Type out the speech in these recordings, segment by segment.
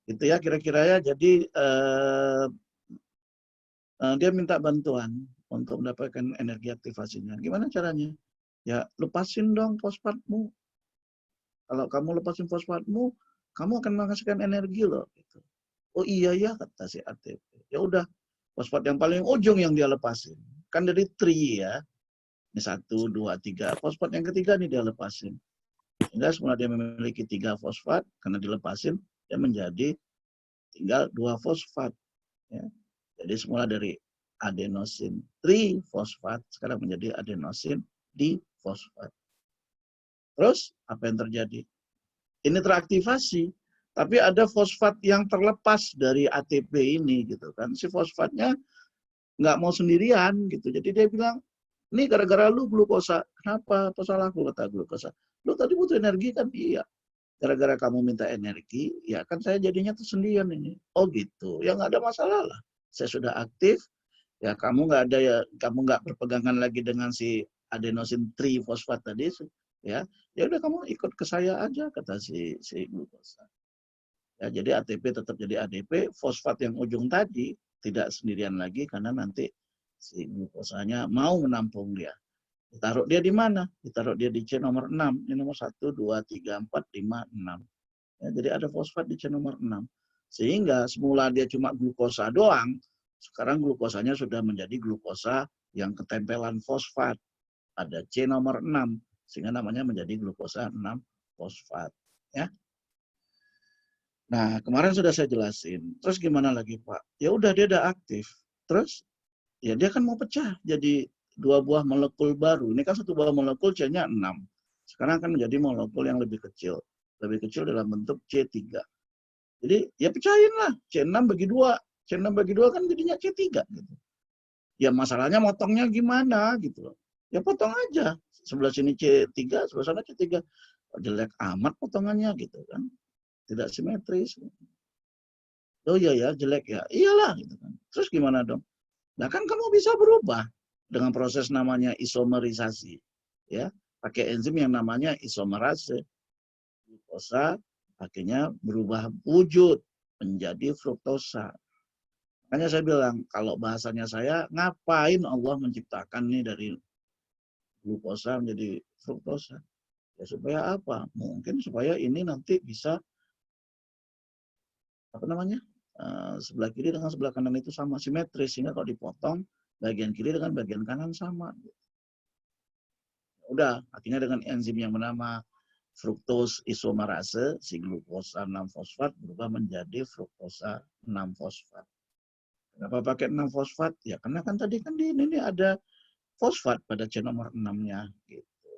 Gitu ya kira-kira ya. Jadi dia minta bantuan untuk mendapatkan energi aktivasinya. Gimana caranya? Ya lepasin dong fosfatmu. Kalau kamu lepasin fosfatmu, kamu akan menghasilkan energi loh. Gitu. Oh iya ya kata si ATP. Ya udah, fosfat yang paling ujung yang dia lepasin. Kan dari tri ya. Ini 1, 2, 3. Fosfat yang ketiga nih dia lepasin. Sehingga semula dia memiliki 3 fosfat, karena dilepasin, dia menjadi tinggal 2 fosfat. Ya. Jadi semula dari adenosin trifosfat, sekarang menjadi adenosin difosfat. Terus apa yang terjadi? Ini teraktivasi, tapi ada fosfat yang terlepas dari ATP ini gitu kan. Si fosfatnya nggak mau sendirian gitu. Jadi dia bilang, ini gara-gara lu glukosa. Kenapa? Apa salahku kata glukosa? Lu tadi butuh energi kan? Iya. Gara-gara kamu minta energi, ya kan saya jadinya tersendirian ini. Oh gitu. Ya nggak ada masalah lah. Saya sudah aktif, ya kamu nggak ada ya, kamu nggak berpegangan lagi dengan si adenosin trifosfat tadi, ya. Ya udah kamu ikut ke saya aja kata si glukosa. Ya, jadi ATP tetap jadi ADP, fosfat yang ujung tadi tidak sendirian lagi karena nanti si glukosanya mau menampung dia. Ditaruh dia di mana? Ditaruh dia di C nomor 6. Ini nomor 1, 2, 3, 4, 5, 6. Ya, jadi ada fosfat di C nomor 6. Sehingga semula dia cuma glukosa doang, sekarang glukosanya sudah menjadi glukosa yang ketempelan fosfat. Ada C nomor 6, sehingga namanya menjadi glukosa 6 fosfat. Ya. Nah, kemarin sudah saya jelasin. Terus gimana lagi, Pak? Ya udah dia udah aktif. Terus ya dia kan mau pecah jadi 2 buah molekul baru. Ini kan 1 buah molekul C-nya 6. Sekarang akan menjadi molekul yang lebih kecil. Lebih kecil dalam bentuk C3. Jadi ya pecahin lah. C6 bagi 2. C6 bagi 2 kan jadinya C3 gitu. Ya masalahnya motongnya gimana gitu loh. Ya potong aja. Sebelah sini C3, sebelah sana C3. Jelek amat potongannya gitu kan. Tidak simetris. Oh iya ya, jelek ya. Iyalah gitu kan. Terus gimana dong? Nah kan kamu bisa berubah dengan proses namanya isomerisasi. Ya, pakai enzim yang namanya isomerase. Glukosa akhirnya berubah wujud menjadi fruktosa. Makanya saya bilang, kalau bahasanya saya, ngapain Allah menciptakan nih dari glukosa menjadi fruktosa? Ya supaya apa? Mungkin supaya ini nanti bisa apa namanya? Sebelah kiri dengan sebelah kanan itu sama simetris, sehingga kalau dipotong bagian kiri dengan bagian kanan sama. Udah, akhirnya dengan enzim yang bernama fruktos isomerase, si glukosa 6 fosfat berubah menjadi fruktosa 6 fosfat. Kenapa pakai 6 fosfat? Ya karena kan tadi kan di ini ada fosfat pada C nomor 6-nya gitu.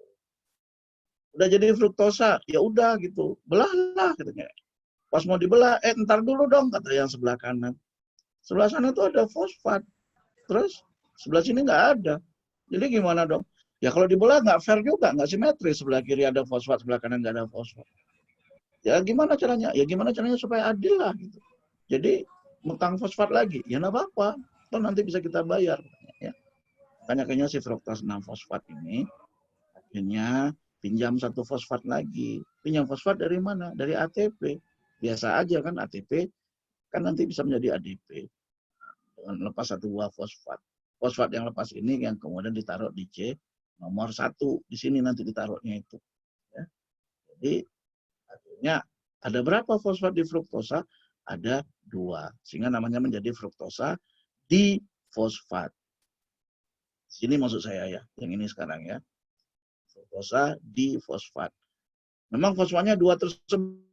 Udah jadi fruktosa, ya udah gitu. Belahlah katanya. Pas mau dibelah, entar dulu dong kata yang sebelah kanan. Sebelah sana tuh ada fosfat. Terus sebelah sini nggak ada. Jadi gimana dong? Ya kalau dibelah nggak fair juga, nggak simetris. Sebelah kiri ada fosfat, sebelah kanan nggak ada fosfat. Ya gimana caranya? Ya gimana caranya supaya adil lah gitu. Jadi ngutang fosfat lagi, ya nggak apa-apa. Toh nanti bisa kita bayar. Ya. Makanya kayaknya si fruktos 6 fosfat ini akhirnya pinjam 1 fosfat lagi. Pinjam fosfat dari mana? Dari ATP. Biasa aja kan ATP kan nanti bisa menjadi ADP dengan lepas 1 buah fosfat. Fosfat yang lepas ini yang kemudian ditaruh di C nomor 1 di sini nanti ditaruhnya itu. Ya. Jadi akhirnya ada berapa fosfat di fruktosa? Ada 2. Sehingga namanya menjadi fruktosa difosfat. Sini maksud saya ya, yang ini sekarang ya. Fruktosa difosfat. Memang fosfatnya 2 tersebut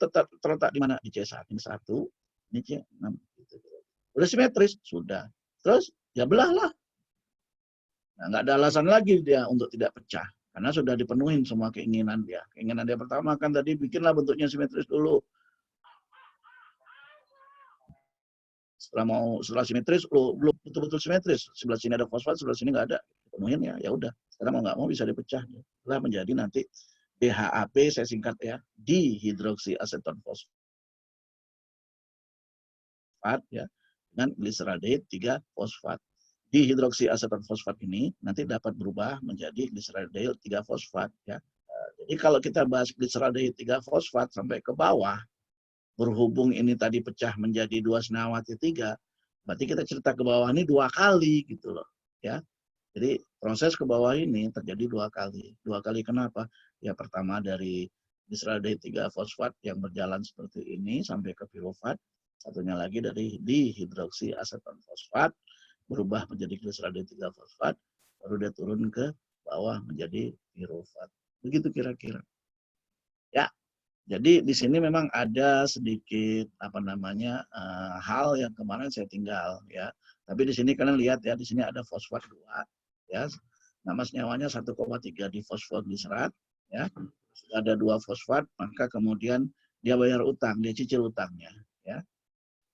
tetap terletak di mana? Di C1. Ini 1, ini C6. Udah simetris? Sudah. Terus ya belahlah. Nah, nggak ada alasan lagi dia untuk tidak pecah. Karena sudah dipenuhin semua keinginan dia. Keinginan dia pertama kan tadi bikinlah bentuknya simetris dulu. Setelah simetris, belum betul-betul simetris. Sebelah sini ada fosfat, sebelah sini nggak ada. Penuhin ya, ya udah. Sekarang mau nggak mau bisa dipecah. Setelah menjadi nanti DHAP, saya singkat ya, dihidroksiaseton fosfat ya, dengan gliseraldehyde 3 fosfat. Dihidroksiaseton fosfat ini nanti dapat berubah menjadi gliseraldehyde 3 fosfat ya. Jadi kalau kita bahas glyceraldehyde 3 fosfat sampai ke bawah, berhubung ini tadi pecah menjadi 2 senyawa T3, berarti kita cerita ke bawah ini 2 kali gitu loh. Ya. Jadi proses ke bawah ini terjadi 2 kali. 2 kali kenapa? Ya pertama dari glyceraldehyde 3 fosfat yang berjalan seperti ini sampai ke pirufat. Satunya lagi dari dihidroksi aseton fosfat berubah menjadi glyceraldehyde 3 fosfat, baru dia turun ke bawah menjadi pirufat. Begitu kira-kira. Ya, jadi di sini memang ada sedikit hal yang kemarin saya tinggal ya. Tapi di sini kalian lihat ya, di sini ada fosfat 2 ya. Nama senyawanya 1,3 di fosfoglycerat ya. Ada 2 fosfat, maka kemudian dia bayar utang, dia cicil utangnya ya.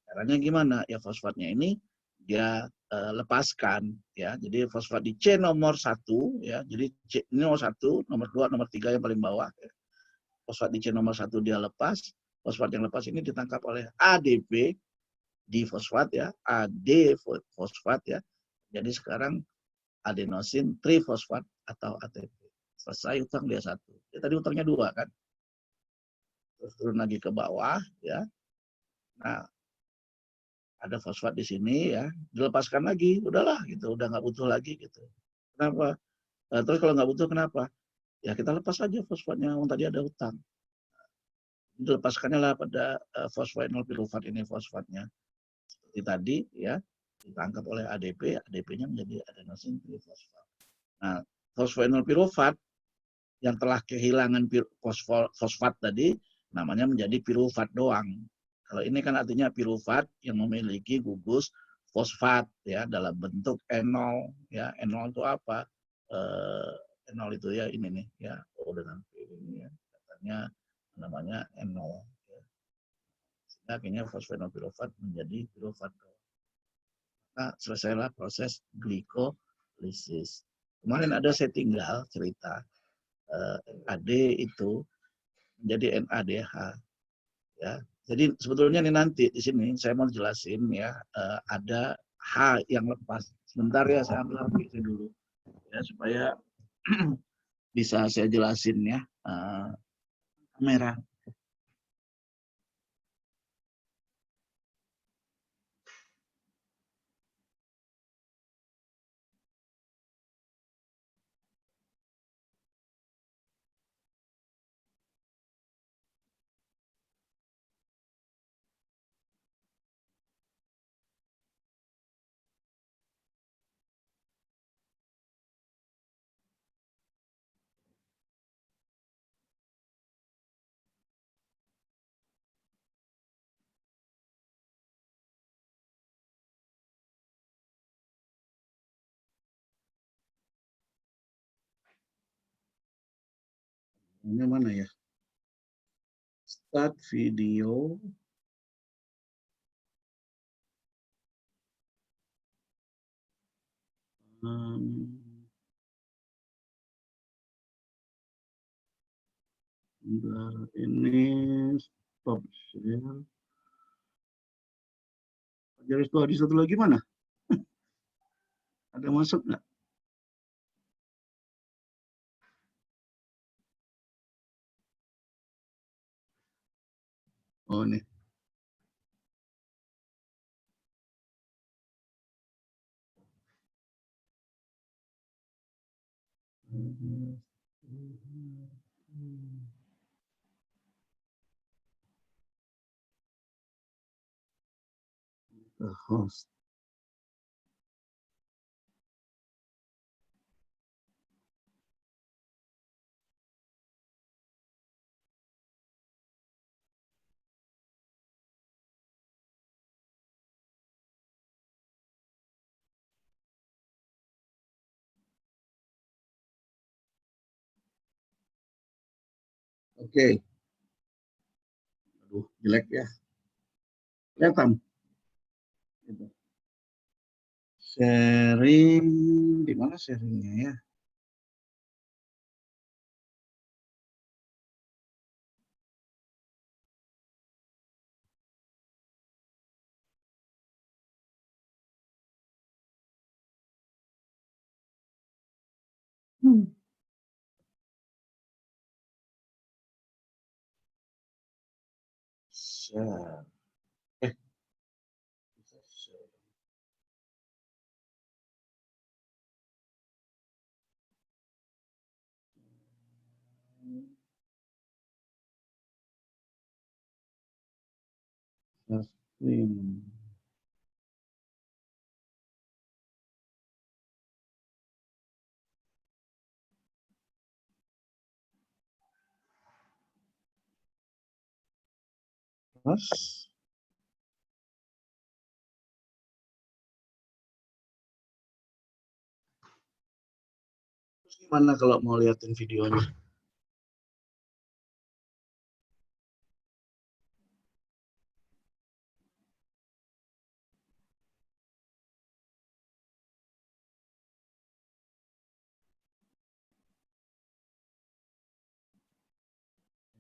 Caranya gimana? Ya fosfatnya ini dia lepaskan ya. Jadi fosfat di C nomor 1 ya. Jadi C ini nomor 1, nomor 2, nomor 3 yang paling bawah ya. Fosfat di C nomor 1 dia lepas, fosfat yang lepas ini ditangkap oleh ADP di fosfat ya, AD fosfat ya. Jadi sekarang adenosin trifosfat atau ATP. Selesai utang dia 1. Ya, tadi utangnya 2 kan. Terus turun lagi ke bawah ya. Nah, ada fosfat di sini ya, dilepaskan lagi, udahlah gitu, udah nggak butuh lagi gitu. Kenapa? Terus kalau nggak butuh kenapa? Ya kita lepas aja fosfatnya, yang tadi ada utang. Dilepaskannya lah pada fosfoenol pirufat ini fosfatnya. Seperti tadi ya, ditangkap oleh ADP, ADP-nya menjadi adenosin trifosfat. Nah, fosfoenol pirufat yang telah kehilangan fosfat tadi namanya menjadi pirufat doang. Kalau ini kan artinya pirufat yang memiliki gugus fosfat ya dalam bentuk enol ya. Enol itu apa? Enol itu ya ini nih ya. Oh dengan ini ya. Katanya namanya enol. Ya. Sehingga akhirnya fosfoenol pirufat menjadi pirufat doang. Nah, selesailah proses glikolisis. Kemarin ada saya tinggal cerita NAD itu menjadi NADH ya. Jadi sebetulnya ini nanti di sini saya mau jelasin ya ada H yang lepas. Sebentar ya saya ambil HP saya dulu ya supaya bisa saya jelasin ya kamera. Ini mana ya? Start video. Ini stop share. Jadi di satu lagi mana? Ada masuk nggak? Oh ini. The host. Oke. Aduh, jelek ya. Kelihatan. Sharing, di mana sharingnya ya? share. Bisa share. Screen. Terus gimana kalau mau liatin videonya?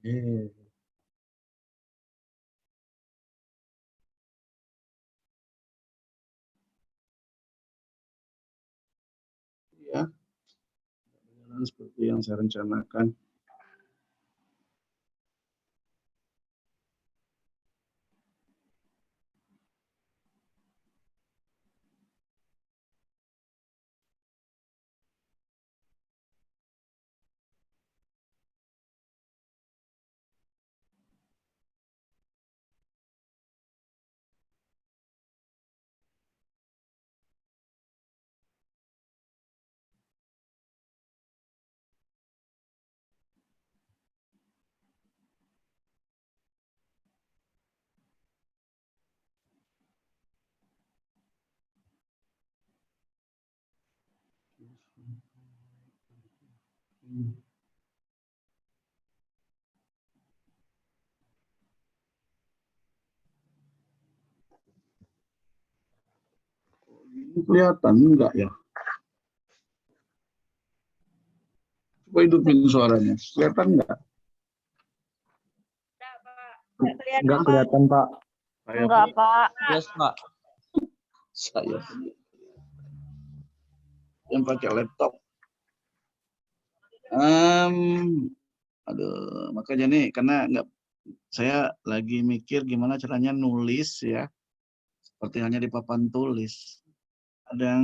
Ya, seperti yang saya rencanakan. Ini kelihatan enggak ya? Coba hidupin suaranya. Kelihatan enggak? Enggak kelihatan, Pak. Enggak, Pak. Yes, Pak. Saya yang pakai laptop. Aduh, makanya nih karena nggak, saya lagi mikir gimana caranya nulis ya, seperti hanya di papan tulis. Ada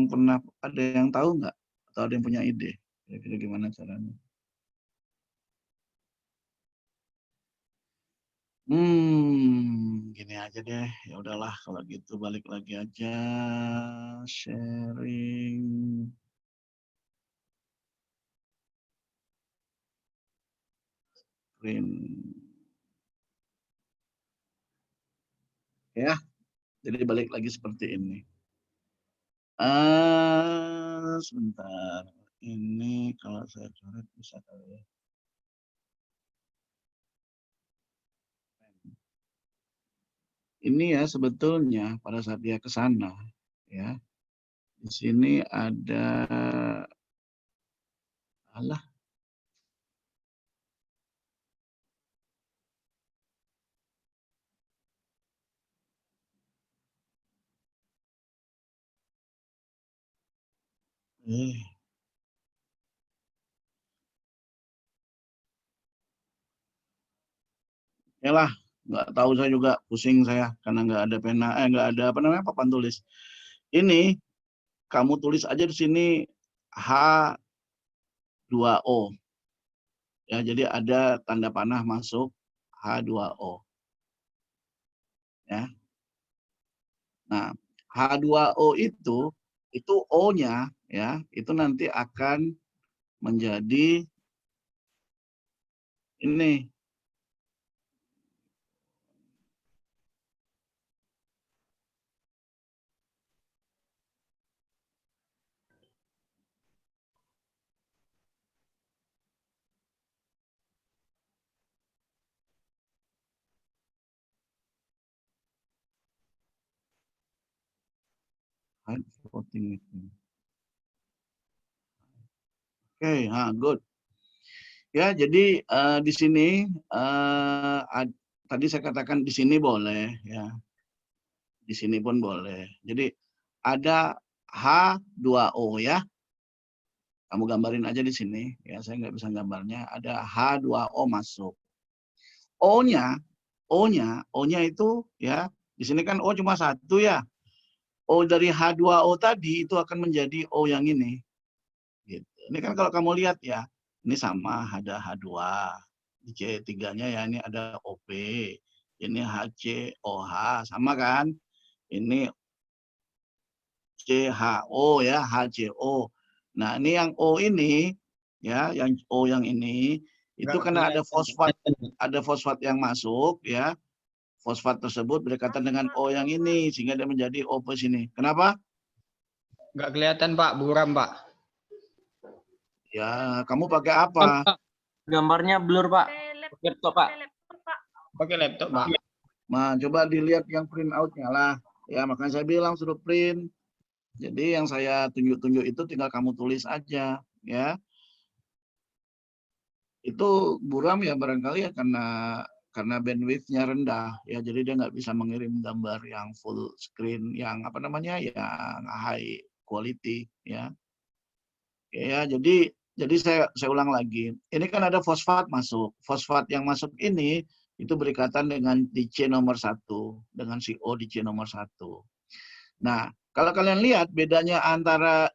yang tahu nggak? Atau ada yang punya ide? Kira-kira gimana caranya? Gini aja deh. Ya udahlah kalau gitu balik lagi aja. Sharing. Screen. Ya, jadi balik lagi seperti ini. Sebentar. Ini kalau saya coret bisa kali ya. Ini ya sebetulnya pada saat dia ke sana, ya. Di sini ada alah. Ya lah, nggak tahu saya juga, pusing saya karena nggak ada pena, nggak ada apa namanya papan tulis. Ini kamu tulis aja di sini H2O. Ya, jadi ada tanda panah masuk H2O. Ya. Nah, H2O itu O-nya ya, itu nanti akan menjadi ini. Voting meeting. Oke, good. Ya, jadi di sini tadi saya katakan di sini boleh ya. Di sini pun boleh. Jadi ada H2O ya. Kamu gambarin aja di sini ya, saya nggak bisa gambarnya. Ada H2O masuk. O-nya O-nya itu ya, di sini kan O cuma satu ya. O dari H2O tadi itu akan menjadi O yang ini. Gitu. Ini kan kalau kamu lihat ya, ini sama ada H2. Di C3-nya ya ini ada OP. Ini HCOH, sama kan? Ini CHO ya, HCO. Nah, ini yang O ini ya, yang O yang ini itu karena ada fosfat yang masuk ya. Fosfat tersebut berdekatan dengan O yang ini sehingga dia menjadi O plus ini. Kenapa? Nggak kelihatan Pak, buram Pak. Ya, kamu pakai apa? Gambarnya blur Pak. Laptop Pak. Pakai laptop Pak. Nah, coba dilihat yang print out-nya lah. Ya, makanya saya bilang suruh print. Jadi yang saya tunjuk-tunjuk itu tinggal kamu tulis aja, ya. Itu buram ya barangkali ya karena bandwidth-nya rendah, ya. Jadi dia nggak bisa mengirim gambar yang full screen, yang apa namanya, yang high quality, ya. Ya, jadi saya ulang lagi. Ini kan ada fosfat masuk. Fosfat yang masuk ini itu berikatan dengan di C nomor 1, dengan si O di C nomor 1. Nah, kalau kalian lihat bedanya antara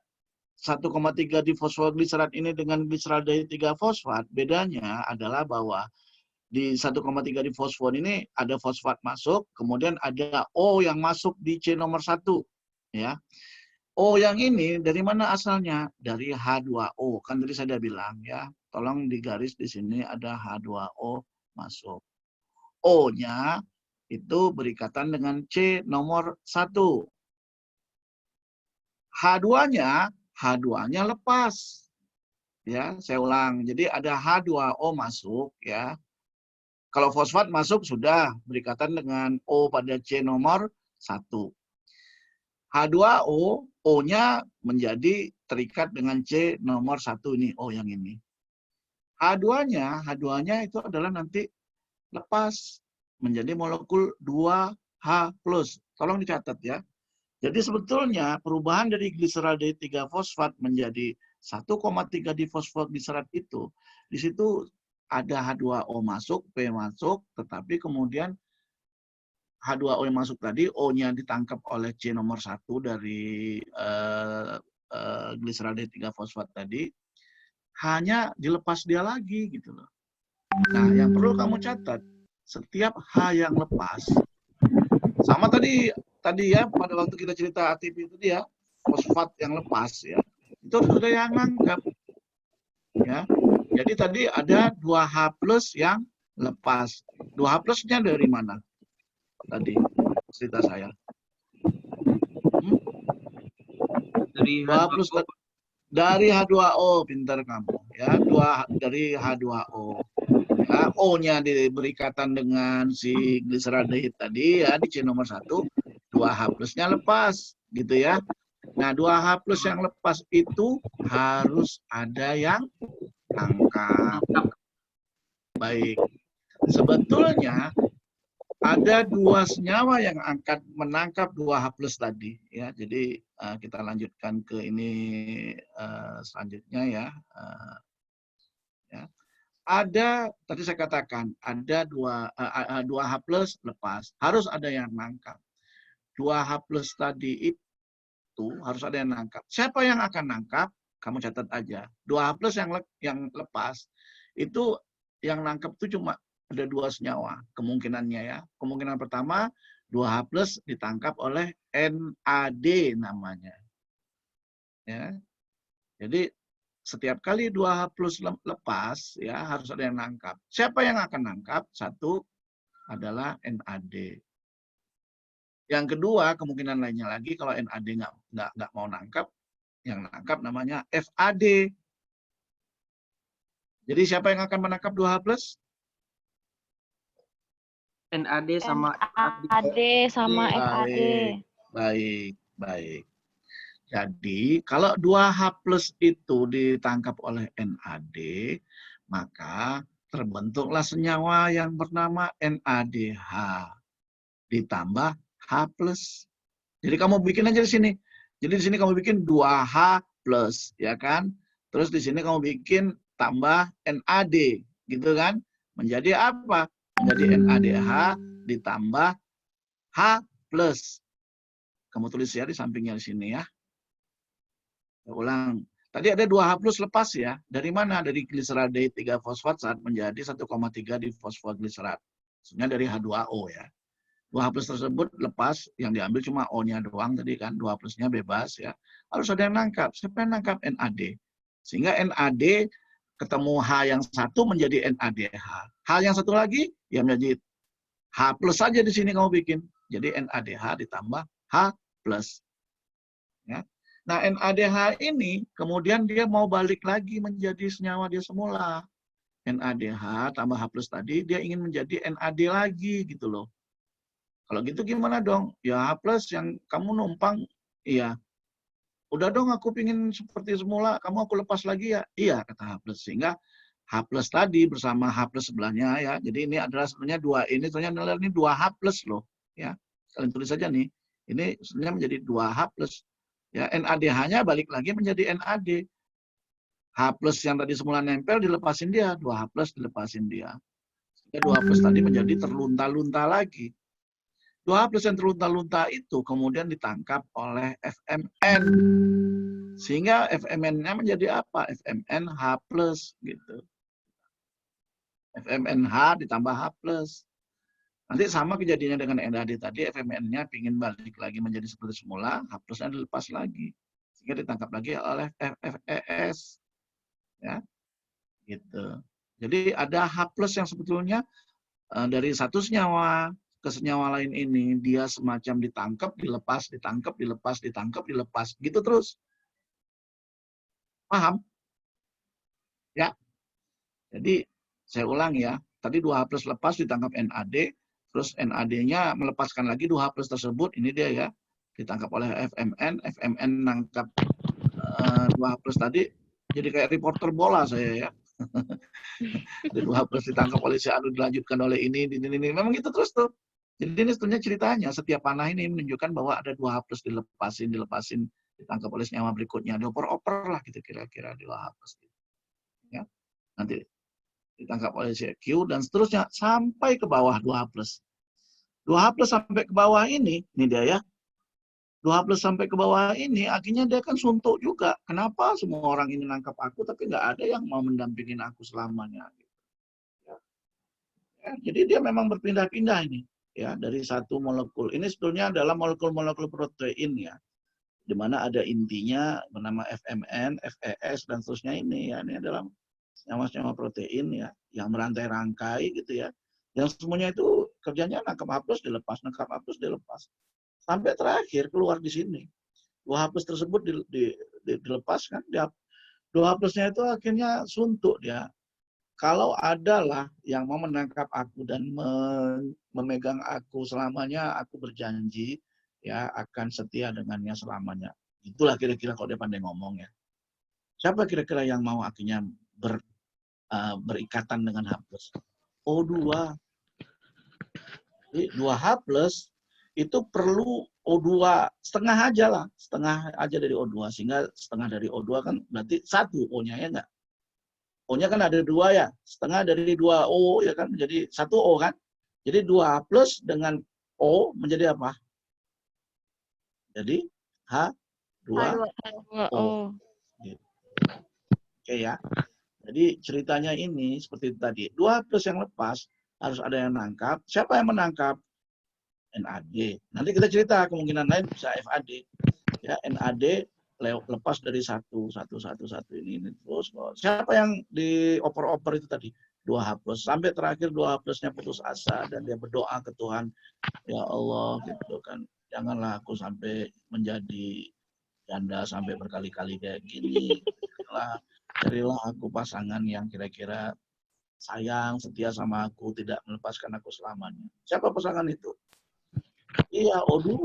1,3 difosfoglycerat ini dengan gliseraldehyde 3 fosfat, bedanya adalah bahwa di 1,3 difosfon ini ada fosfat masuk, kemudian ada O yang masuk di C nomor 1. Ya. O yang ini dari mana asalnya? Dari H2O. Kan tadi saya sudah bilang ya. Tolong digaris di sini ada H2O masuk. O-nya itu berikatan dengan C nomor 1. H2-nya lepas. Ya, saya ulang. Jadi ada H2O masuk ya. Kalau fosfat masuk sudah berikatan dengan O pada C nomor 1. H2O, O-nya menjadi terikat dengan C nomor 1 ini, O yang ini. H2-nya itu adalah nanti lepas menjadi molekul 2H+. Tolong dicatat ya. Jadi sebetulnya perubahan dari gliseraldehyde 3 fosfat menjadi 1,3 difosfoglycerat itu, di situ ada H2O masuk, P masuk, tetapi kemudian H2O yang masuk tadi, O-nya ditangkap oleh C nomor 1 dari gliseraldehyde 3 fosfat tadi, hanya dilepas dia lagi gitu loh. Nah, yang perlu kamu catat, setiap H yang lepas, sama tadi ya pada waktu kita cerita ATP itu dia fosfat yang lepas ya, itu sudah yang nangkap ya. Jadi tadi ada 2H+ yang lepas. 2H+-nya dari mana? Tadi cerita saya. Dari H2O, pintar kamu ya. Dari H2O. Ya, O-nya berikatan dengan si gliseraldehyde tadi ya di C nomor 1, 2H+-nya lepas gitu ya. Nah, 2H+ yang lepas itu harus ada yang tangkap. Baik. Sebetulnya ada 2 senyawa yang akan menangkap 2H+ tadi ya. Jadi kita lanjutkan ke ini selanjutnya ya. Ya. Ada tadi saya katakan ada 2H+ lepas, harus ada yang nangkap. 2H+ tadi itu harus ada yang nangkap. Siapa yang akan nangkap? Kamu catat aja. 2H+ yang lepas itu yang nangkap itu cuma ada 2 senyawa kemungkinannya ya. Kemungkinan pertama 2H+ ditangkap oleh NAD namanya. Ya. Jadi setiap kali 2H+ lepas ya harus ada yang nangkap. Siapa yang akan nangkap? Satu adalah NAD. Yang kedua, kemungkinan lainnya lagi kalau NAD nggak mau nangkap, yang nangkap namanya FAD. Jadi siapa yang akan menangkap 2H+? NAD sama FAD. Baik. Jadi kalau 2H+ itu ditangkap oleh NAD, maka terbentuklah senyawa yang bernama NADH ditambah H+. Jadi kamu bikin aja di sini. Jadi di sini kamu bikin 2H+, ya kan? Terus di sini kamu bikin tambah NAD, gitu kan? Menjadi apa? menjadi NADH ditambah H plus. Kamu tulis ya di sampingnya di sini ya. Saya ulang. Tadi ada 2H plus lepas ya. Dari mana? Dari gliseraldehyde 3 fosfat saat menjadi 1,3 di fosfogliserat. Maksudnya dari H2O ya. 2H plus tersebut lepas, yang diambil cuma O-nya doang tadi kan. 2H plusnya bebas ya. Harus ada yang nangkap. Siapa yang nangkap? NAD. Sehingga NAD ketemu H yang satu menjadi NADH. H yang satu lagi ya menjadi H plus saja di sini kamu bikin. Jadi NADH ditambah H plus. Ya. Nah, NADH ini kemudian dia mau balik lagi menjadi senyawa dia semula. NADH tambah H plus tadi, dia ingin menjadi NAD lagi gitu loh. Kalau gitu gimana dong? Ya H plus yang kamu numpang, iya. Udah dong aku pingin seperti semula, kamu aku lepas lagi ya? Iya, kata H plus. Sehingga H plus tadi bersama H plus sebelahnya ya. Jadi ini adalah sebenarnya ini sebenarnya ini 2H plus loh. Ya, kalian tulis saja nih. Ini sebenarnya menjadi 2H plus. Ya, NADH-nya balik lagi menjadi NAD. H plus yang tadi semula nempel dilepasin dia, 2H plus dilepasin dia. Sehingga 2H plus tadi menjadi terlunta-lunta lagi. 2H plus yang terlunta-lunta itu kemudian ditangkap oleh FMN. Sehingga FMN-nya menjadi apa? FMNH plus gitu. FMNH ditambah H plus. Nanti sama kejadiannya dengan NAD tadi, FMN-nya ingin balik lagi menjadi seperti semula, H plusnya dilepas lagi. Sehingga ditangkap lagi oleh FFES. Ya, gitu. Jadi ada H plus yang sebetulnya dari satu senyawa ke senyawa lain ini, dia semacam ditangkap, dilepas, ditangkap, dilepas, ditangkap, dilepas. Gitu terus. Paham? Ya. Jadi saya ulang ya, tadi 2H plus lepas ditangkap NAD, terus NAD-nya melepaskan lagi 2H plus tersebut, ini dia ya, ditangkap oleh FMN, FMN nangkap 2H plus tadi, jadi kayak reporter bola saya ya. 2H plus ditangkap oleh si anu, dilanjutkan oleh ini, memang gitu terus tuh. Jadi ini sebetulnya ceritanya, setiap panah ini menunjukkan bahwa ada 2H plus dilepasin, ditangkap oleh senyawa berikutnya, dioper-oper lah gitu kira-kira 2H plus. Ya, nanti ditangkap oleh CQ dan seterusnya sampai ke bawah 2H plus. 2H plus sampai ke bawah ini dia ya. 2H plus sampai ke bawah ini akhirnya dia kan suntuk juga. Kenapa semua orang ini nangkap aku tapi nggak ada yang mau mendampingin aku selamanya. Ya, jadi dia memang berpindah-pindah ini ya dari satu molekul. Ini sebetulnya adalah molekul-molekul protein ya. Di mana ada intinya bernama FMN, FES dan seterusnya ini ya. Ini adalah senyawa-senyawa protein ya yang merantai rangkai gitu ya, yang semuanya itu kerjanya nangkap H plus dilepas, nangkap H plus dilepas sampai terakhir keluar di sini 2H plus tersebut dilepaskan, 2H plusnya itu akhirnya suntuk dia. Kalau adalah yang mau menangkap aku dan memegang aku selamanya, aku berjanji ya akan setia dengannya selamanya. Itulah kira-kira kalau dia pandai ngomong ya. Siapa kira-kira yang mau akhirnya berikatan dengan H plus? O2. Jadi 2H plus itu perlu O2 setengah aja lah. Setengah aja dari O2. Sehingga setengah dari O2 kan berarti 1 O-nya ya enggak? O-nya kan ada 2 ya. Setengah dari 2 O ya kan menjadi 1 O kan. Jadi 2H plus dengan O menjadi apa? Jadi H2O. Gitu. Oke ya. Jadi ceritanya ini seperti itu tadi. 2H plus yang lepas harus ada yang nangkap. Siapa yang menangkap? NAD. Nanti kita cerita kemungkinan lain bisa FAD. Ya, NAD lepas dari satu ini terus. Siapa yang dioper-oper itu tadi? 2H plus. Sampai terakhir 2H plusnya putus asa dan dia berdoa ke Tuhan, ya Allah gitu kan. Janganlah aku sampai menjadi janda sampai berkali-kali kayak gini. Carilah aku pasangan yang kira-kira sayang, setia sama aku, tidak melepaskan aku selamanya. Siapa pasangan itu? Iya, O2.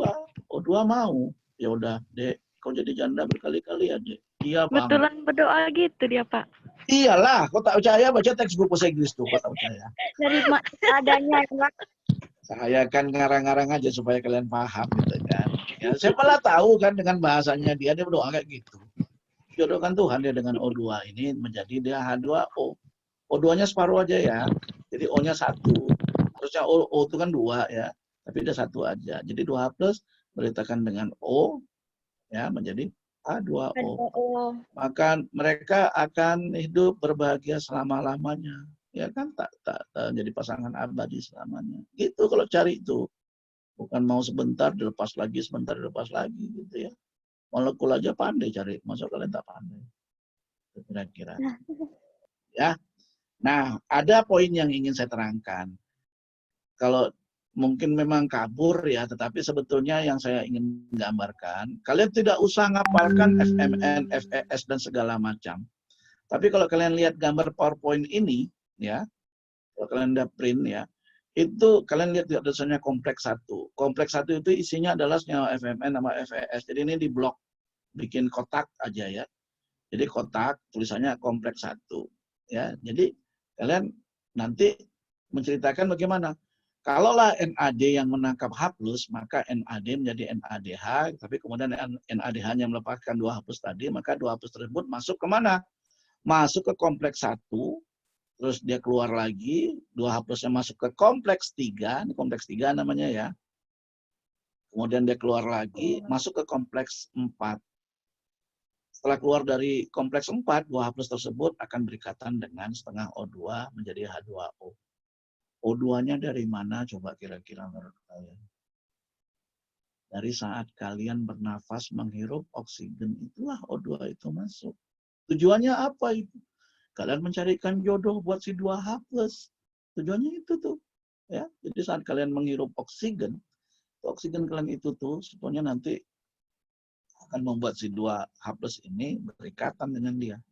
O2 mau. Ya udah, Dek, kau jadi janda berkali-kali ya, Dek. Iya, Bang. Betulan berdoa gitu dia, Pak. Iyalah, kau tak percaya baca teks buku bahasa Inggris tuh, kau tak percaya. Dari adanya, Pak. Saya kan ngarang-ngarang aja supaya kalian paham gitu kan. Ya, siapalah tahu kan dengan bahasanya dia berdoa kayak gitu. Jodohkan Tuhan dia dengan O2 ini menjadi dia H2O. O2-nya separuh aja ya. Jadi O-nya 1. harusnya O itu kan 2 ya, tapi dia 1 aja. Jadi 2H plus beritakan dengan O ya menjadi H2O. Maka mereka akan hidup berbahagia selama-lamanya. Ya kan tak jadi pasangan abadi selamanya. Gitu kalau cari itu. Bukan mau sebentar dilepas lagi, sebentar dilepas lagi gitu ya. Molekul aja pandai cari, masa kalian tak pandai. Kira-kira. Ya. Nah, ada poin yang ingin saya terangkan. Kalau mungkin memang kabur ya, tetapi sebetulnya yang saya ingin gambarkan, kalian tidak usah ngapalkan FMN, FES dan segala macam. Tapi kalau kalian lihat gambar PowerPoint ini, ya, kalau kalian udah print ya, itu kalian lihat tulisannya kompleks 1. Kompleks 1 itu isinya adalah senyawa FMN sama FES. Jadi ini di blok, bikin kotak aja ya. Jadi kotak tulisannya kompleks 1. Ya, jadi kalian nanti menceritakan bagaimana. Kalaulah NAD yang menangkap H+, maka NAD menjadi NADH, tapi kemudian NADH-nya melepaskan 2H+ tadi, maka 2H+ tersebut masuk ke mana? Masuk ke kompleks 1, terus dia keluar lagi, 2H+-nya masuk ke kompleks 3, ini kompleks 3 namanya ya. Kemudian dia keluar lagi, masuk ke kompleks 4. Setelah keluar dari kompleks 4, 2H+ tersebut akan berikatan dengan setengah O2 menjadi H2O. O2-nya dari mana coba kira-kira menurut kalian? Dari saat kalian bernafas menghirup oksigen, itulah O2 itu masuk. Tujuannya apa itu? Kalian mencarikan jodoh buat si 2H+. Tujuannya itu tuh. Ya, jadi saat kalian menghirup oksigen kalian itu tuh sebetulnya nanti akan membuat si 2H+ ini berikatan dengan dia.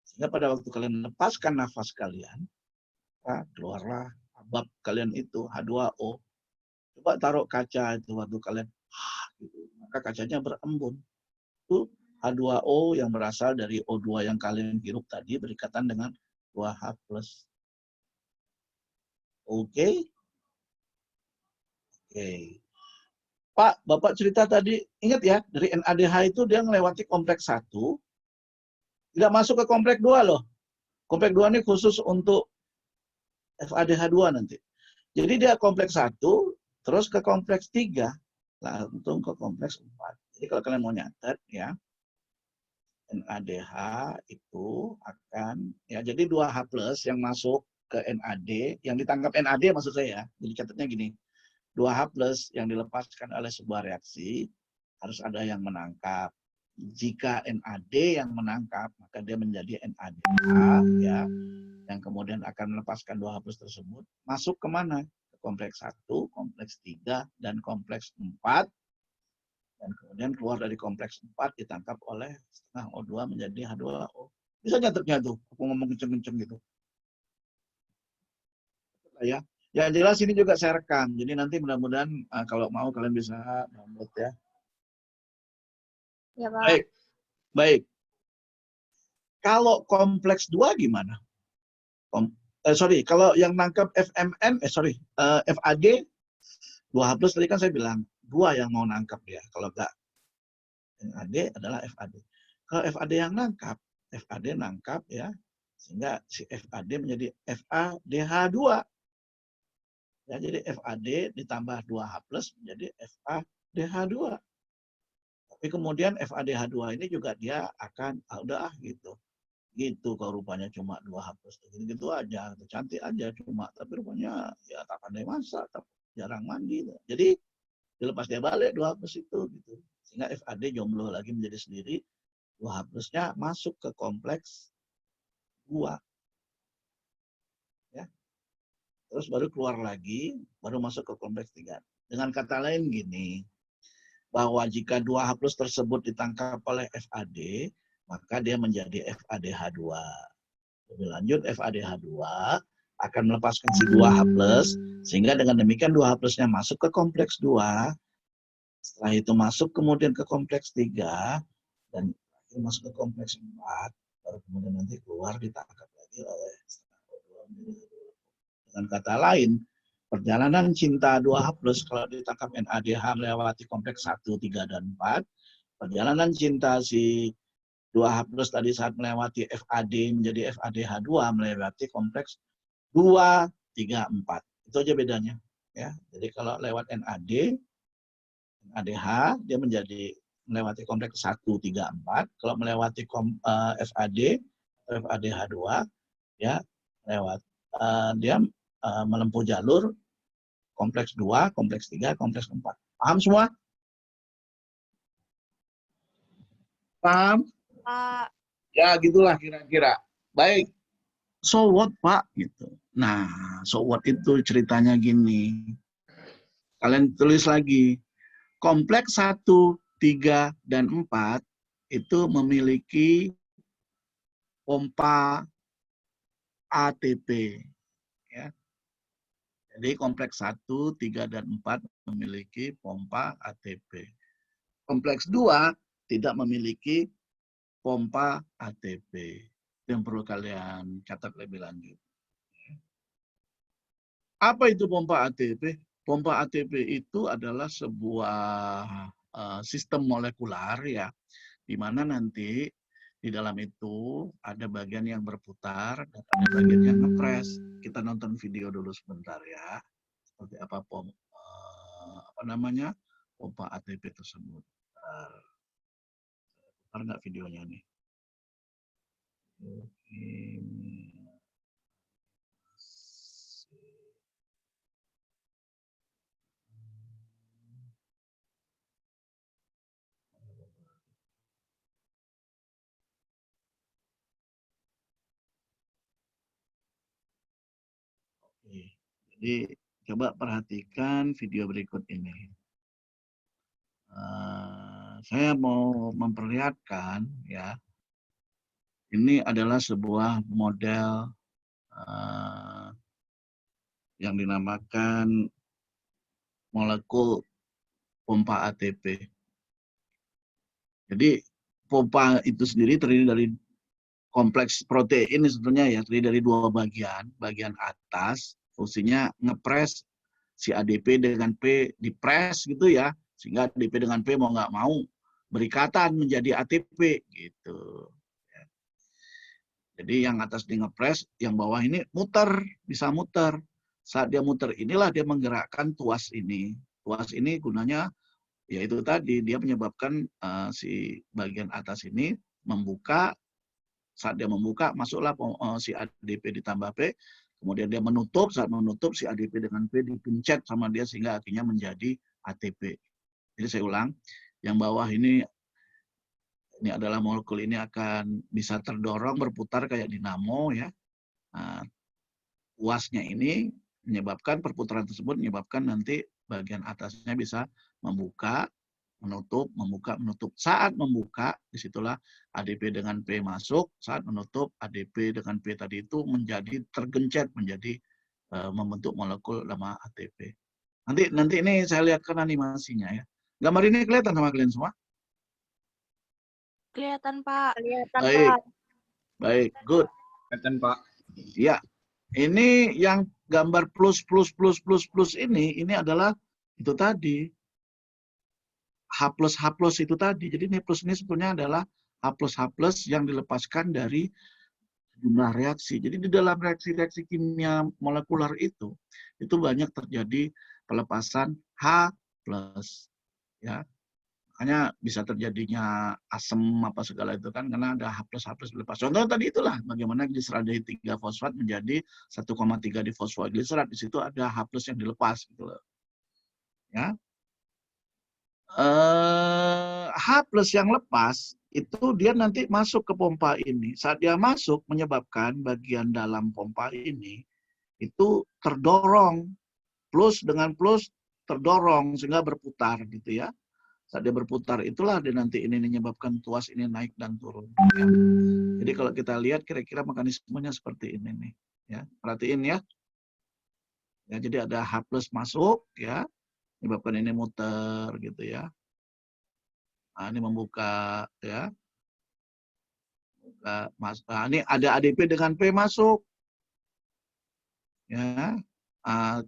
Sehingga pada waktu kalian lepaskan nafas kalian, keluarlah bab kalian itu H2O. Coba taruh kaca itu waktu kalian gitu. Maka kacanya berembun. Itu H2O yang berasal dari O2 yang kalian hirup tadi berikatan dengan 2H+. Oke. Pak, Bapak cerita tadi, ingat ya, dari NADH itu dia melewati kompleks 1, tidak masuk ke kompleks 2 loh. Kompleks 2 ini khusus untuk FADH2 nanti. Jadi dia kompleks 1, terus ke kompleks 3, langsung ke kompleks 4. Jadi kalau kalian mau nyatet ya, NADH itu akan, ya jadi 2H+ yang masuk ke NAD, yang ditangkap NAD maksud saya, jadi catatnya gini, 2H+ yang dilepaskan oleh sebuah reaksi, harus ada yang menangkap. Jika NAD yang menangkap, maka dia menjadi NADH, ya, yang kemudian akan melepaskan 2H+ tersebut, masuk kemana? Ke kompleks 1, kompleks 3, dan kompleks 4. Dan kemudian keluar dari kompleks 4 ditangkap oleh setengah O2 menjadi H2O. Bisa nyatetnya tuh, aku ngomong kenceng-kenceng gitu. Ya, yang jelas ini juga saya rekam. Jadi nanti mudah-mudahan kalau mau kalian bisa download ya. Ya, Pak. Baik. Kalau kompleks 2 gimana? Kalau yang nangkap FMN, FAD, 2H+ tadi kan saya bilang, 2 yang mau nangkap dia. Kalau enggak, NAD adalah FAD. Kalau FAD yang nangkap, FAD nangkap ya, sehingga si FAD menjadi FADH2. Ya, jadi FAD ditambah 2H+ menjadi FADH2. Tapi kemudian FADH2 ini juga dia akan, gitu. Gitu kalau rupanya cuma 2H+. Gitu aja, cantik aja cuma. Tapi rupanya ya tak pandai masak, jarang mandi. Jadi dilepas dia balik 2H+ itu. Gitu. Sehingga FAD jomblo lagi menjadi sendiri. 2H+-nya masuk ke kompleks 2. Ya. Terus baru keluar lagi, baru masuk ke kompleks 3. Dengan kata lain gini, bahwa jika 2H+ tersebut ditangkap oleh FAD, maka dia menjadi FADH2. Lebih lanjut, FADH2 akan melepaskan si 2H+, sehingga dengan demikian 2H+-nya masuk ke kompleks 2, setelah itu masuk kemudian ke kompleks 3, dan masuk ke kompleks 4, baru kemudian nanti keluar ditangkap lagi oleh dengan kata lain, perjalanan cinta 2H+ kalau ditangkap NADH melewati kompleks 1, 3, dan 4. Perjalanan cinta si 2H+ tadi saat melewati FAD menjadi FADH2 melewati kompleks 2, 3, 4. Itu aja bedanya. Ya, jadi kalau lewat NAD, NADH dia menjadi melewati kompleks 1, 3, 4. Kalau melewati FAD, FADH2, ya lewat dia menempuh jalur kompleks 2, kompleks 3, kompleks 4. Paham semua? Paham? Pak. Ya gitulah kira-kira. Baik. So what, Pak? Gitu. Nah, so what itu ceritanya gini. Kalian tulis lagi. Kompleks 1, 3, dan 4 itu memiliki pompa ATP. Ya. Jadi kompleks 1, 3, dan 4 memiliki pompa ATP. Kompleks 2 tidak memiliki pompa ATP. Itu yang perlu kalian catat lebih lanjut. Apa itu pompa ATP? Pompa ATP itu adalah sebuah sistem molekular ya, di mana nanti di dalam itu ada bagian yang berputar dan ada bagian yang ngepres. Kita nonton video dulu sebentar ya, seperti apa pompa ATP tersebut. Putar nggak videonya nih? Jadi coba perhatikan video berikut ini. Saya mau memperlihatkan ya, ini adalah sebuah model yang dinamakan molekul pompa ATP. Jadi pompa itu sendiri terdiri dari kompleks protein sebetulnya ya, terdiri dari 2 bagian. Bagian atas fungsinya ngepres si ADP dengan P, dipres gitu ya, sehingga ADP dengan P mau nggak mau berikatan menjadi ATP gitu. Jadi yang atas di ngepres, yang bawah ini muter, bisa muter. Saat dia muter inilah dia menggerakkan tuas ini. Tuas ini gunanya yaitu tadi dia menyebabkan si bagian atas ini membuka. Saat dia membuka, masuklah si ADP ditambah P, kemudian dia menutup, saat menutup si ADP dengan P dipencet sama dia sehingga akhirnya menjadi ATP. Jadi saya ulang, yang bawah ini adalah molekul ini akan bisa terdorong berputar kayak dinamo ya. Nah, tuasnya ini menyebabkan perputaran tersebut menyebabkan nanti bagian atasnya bisa membuka, menutup, membuka, menutup. Saat membuka, disitulah ADP dengan P masuk. Saat menutup, ADP dengan P tadi itu menjadi tergencet, menjadi membentuk molekul nama ATP. Nanti ini saya lihatkan animasinya ya. Gambar ini kelihatan sama kalian semua? Kelihatan, Pak. Kelihatan, Baik. Pak. Baik, good. Kelihatan, Pak. Ya, ini yang gambar plus ini adalah itu tadi. H plus itu tadi. Jadi ini plus ini sebetulnya adalah H plus yang dilepaskan dari jumlah reaksi. Jadi di dalam reaksi-reaksi kimia molekular itu banyak terjadi pelepasan H plus. Ya. Makanya bisa terjadinya asam apa segala itu kan karena ada H plus dilepas. Contoh tadi itulah bagaimana gliserat dari 3 fosfat menjadi 1,3 di fosfogliserat. Di situ ada H plus yang dilepas gitu loh. Ya. H plus yang lepas itu dia nanti masuk ke pompa ini. Saat dia masuk menyebabkan bagian dalam pompa ini itu terdorong. Plus dengan plus terdorong sehingga berputar gitu ya. Saat dia berputar itulah dia nanti ini menyebabkan tuas ini naik dan turun. Ya. Jadi kalau kita lihat kira-kira mekanismenya seperti ini nih. Ya, perhatiin ya. Ya, jadi ada H plus masuk ya, menyebabkan ini muter gitu ya. Nah, ini membuka ya. Nah, ini ada ADP dengan P masuk. Ya.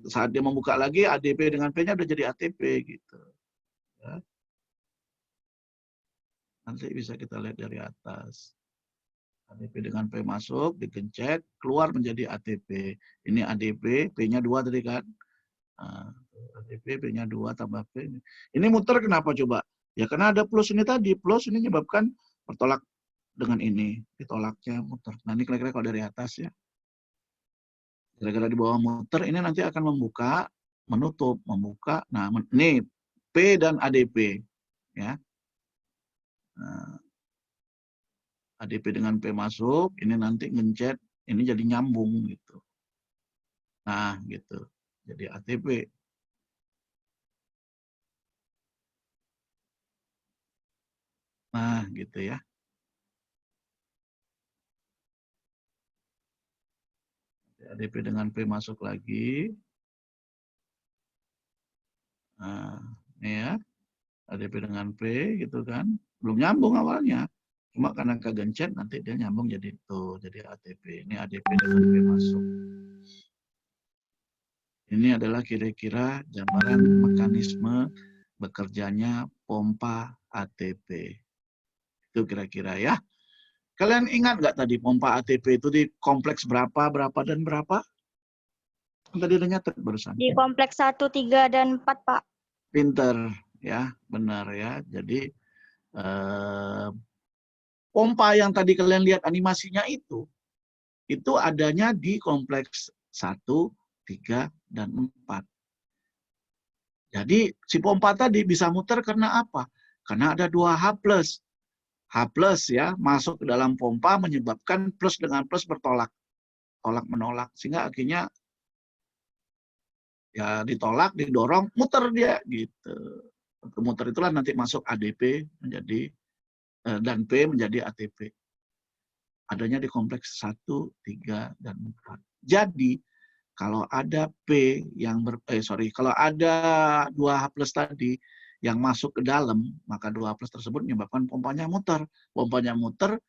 Saat dia membuka lagi ADP dengan P-nya udah jadi ATP gitu. Ya. Nanti bisa kita lihat dari atas. ADP dengan P masuk, digencet, keluar menjadi ATP. Ini ADP, P-nya 2 tadi kan. Nah, ADP, P-nya 2 tambah P. Ini muter kenapa coba? Ya karena ada plus ini tadi. Plus ini menyebabkan bertolak dengan ini. Ditolaknya muter. Nah ini kira-kira kalau dari atas ya. Kira-kira di bawah muter, ini nanti akan membuka, menutup, membuka. Nah ini P dan ADP. Ya. Nah, ADP dengan P masuk, ini nanti ngencet, ini jadi nyambung gitu. Nah, gitu. Jadi ATP. Nah, gitu ya. ADP dengan P masuk lagi. Nah, ini ya. ADP dengan P gitu kan. Belum nyambung awalnya. Cuma karena kegencet nanti dia nyambung jadi itu. Jadi ATP. Ini ADP dengan P masuk. Ini adalah kira-kira gambaran mekanisme bekerjanya pompa ATP. Itu kira-kira ya. Kalian ingat nggak tadi pompa ATP itu di kompleks berapa, dan berapa? Tadi udah nyatet barusan. Di kompleks 1, 3, dan 4, Pak. Pinter, ya, benar ya. Jadi pompa yang tadi kalian lihat animasinya itu adanya di kompleks 1, 3, dan 4. Jadi si pompa tadi bisa muter karena apa? Karena ada 2 H+. H+ ya, masuk ke dalam pompa menyebabkan plus dengan plus bertolak. Tolak menolak. Sehingga akhirnya ya ditolak, didorong, muter dia gitu. Muter itulah nanti masuk ADP menjadi dan P menjadi ATP. Adanya di kompleks 1, 3, dan 4. Jadi kalau ada P yang kalau ada 2H+ tadi yang masuk ke dalam, maka 2H+ tersebut menyebabkan pompanya muter. Pompanya muter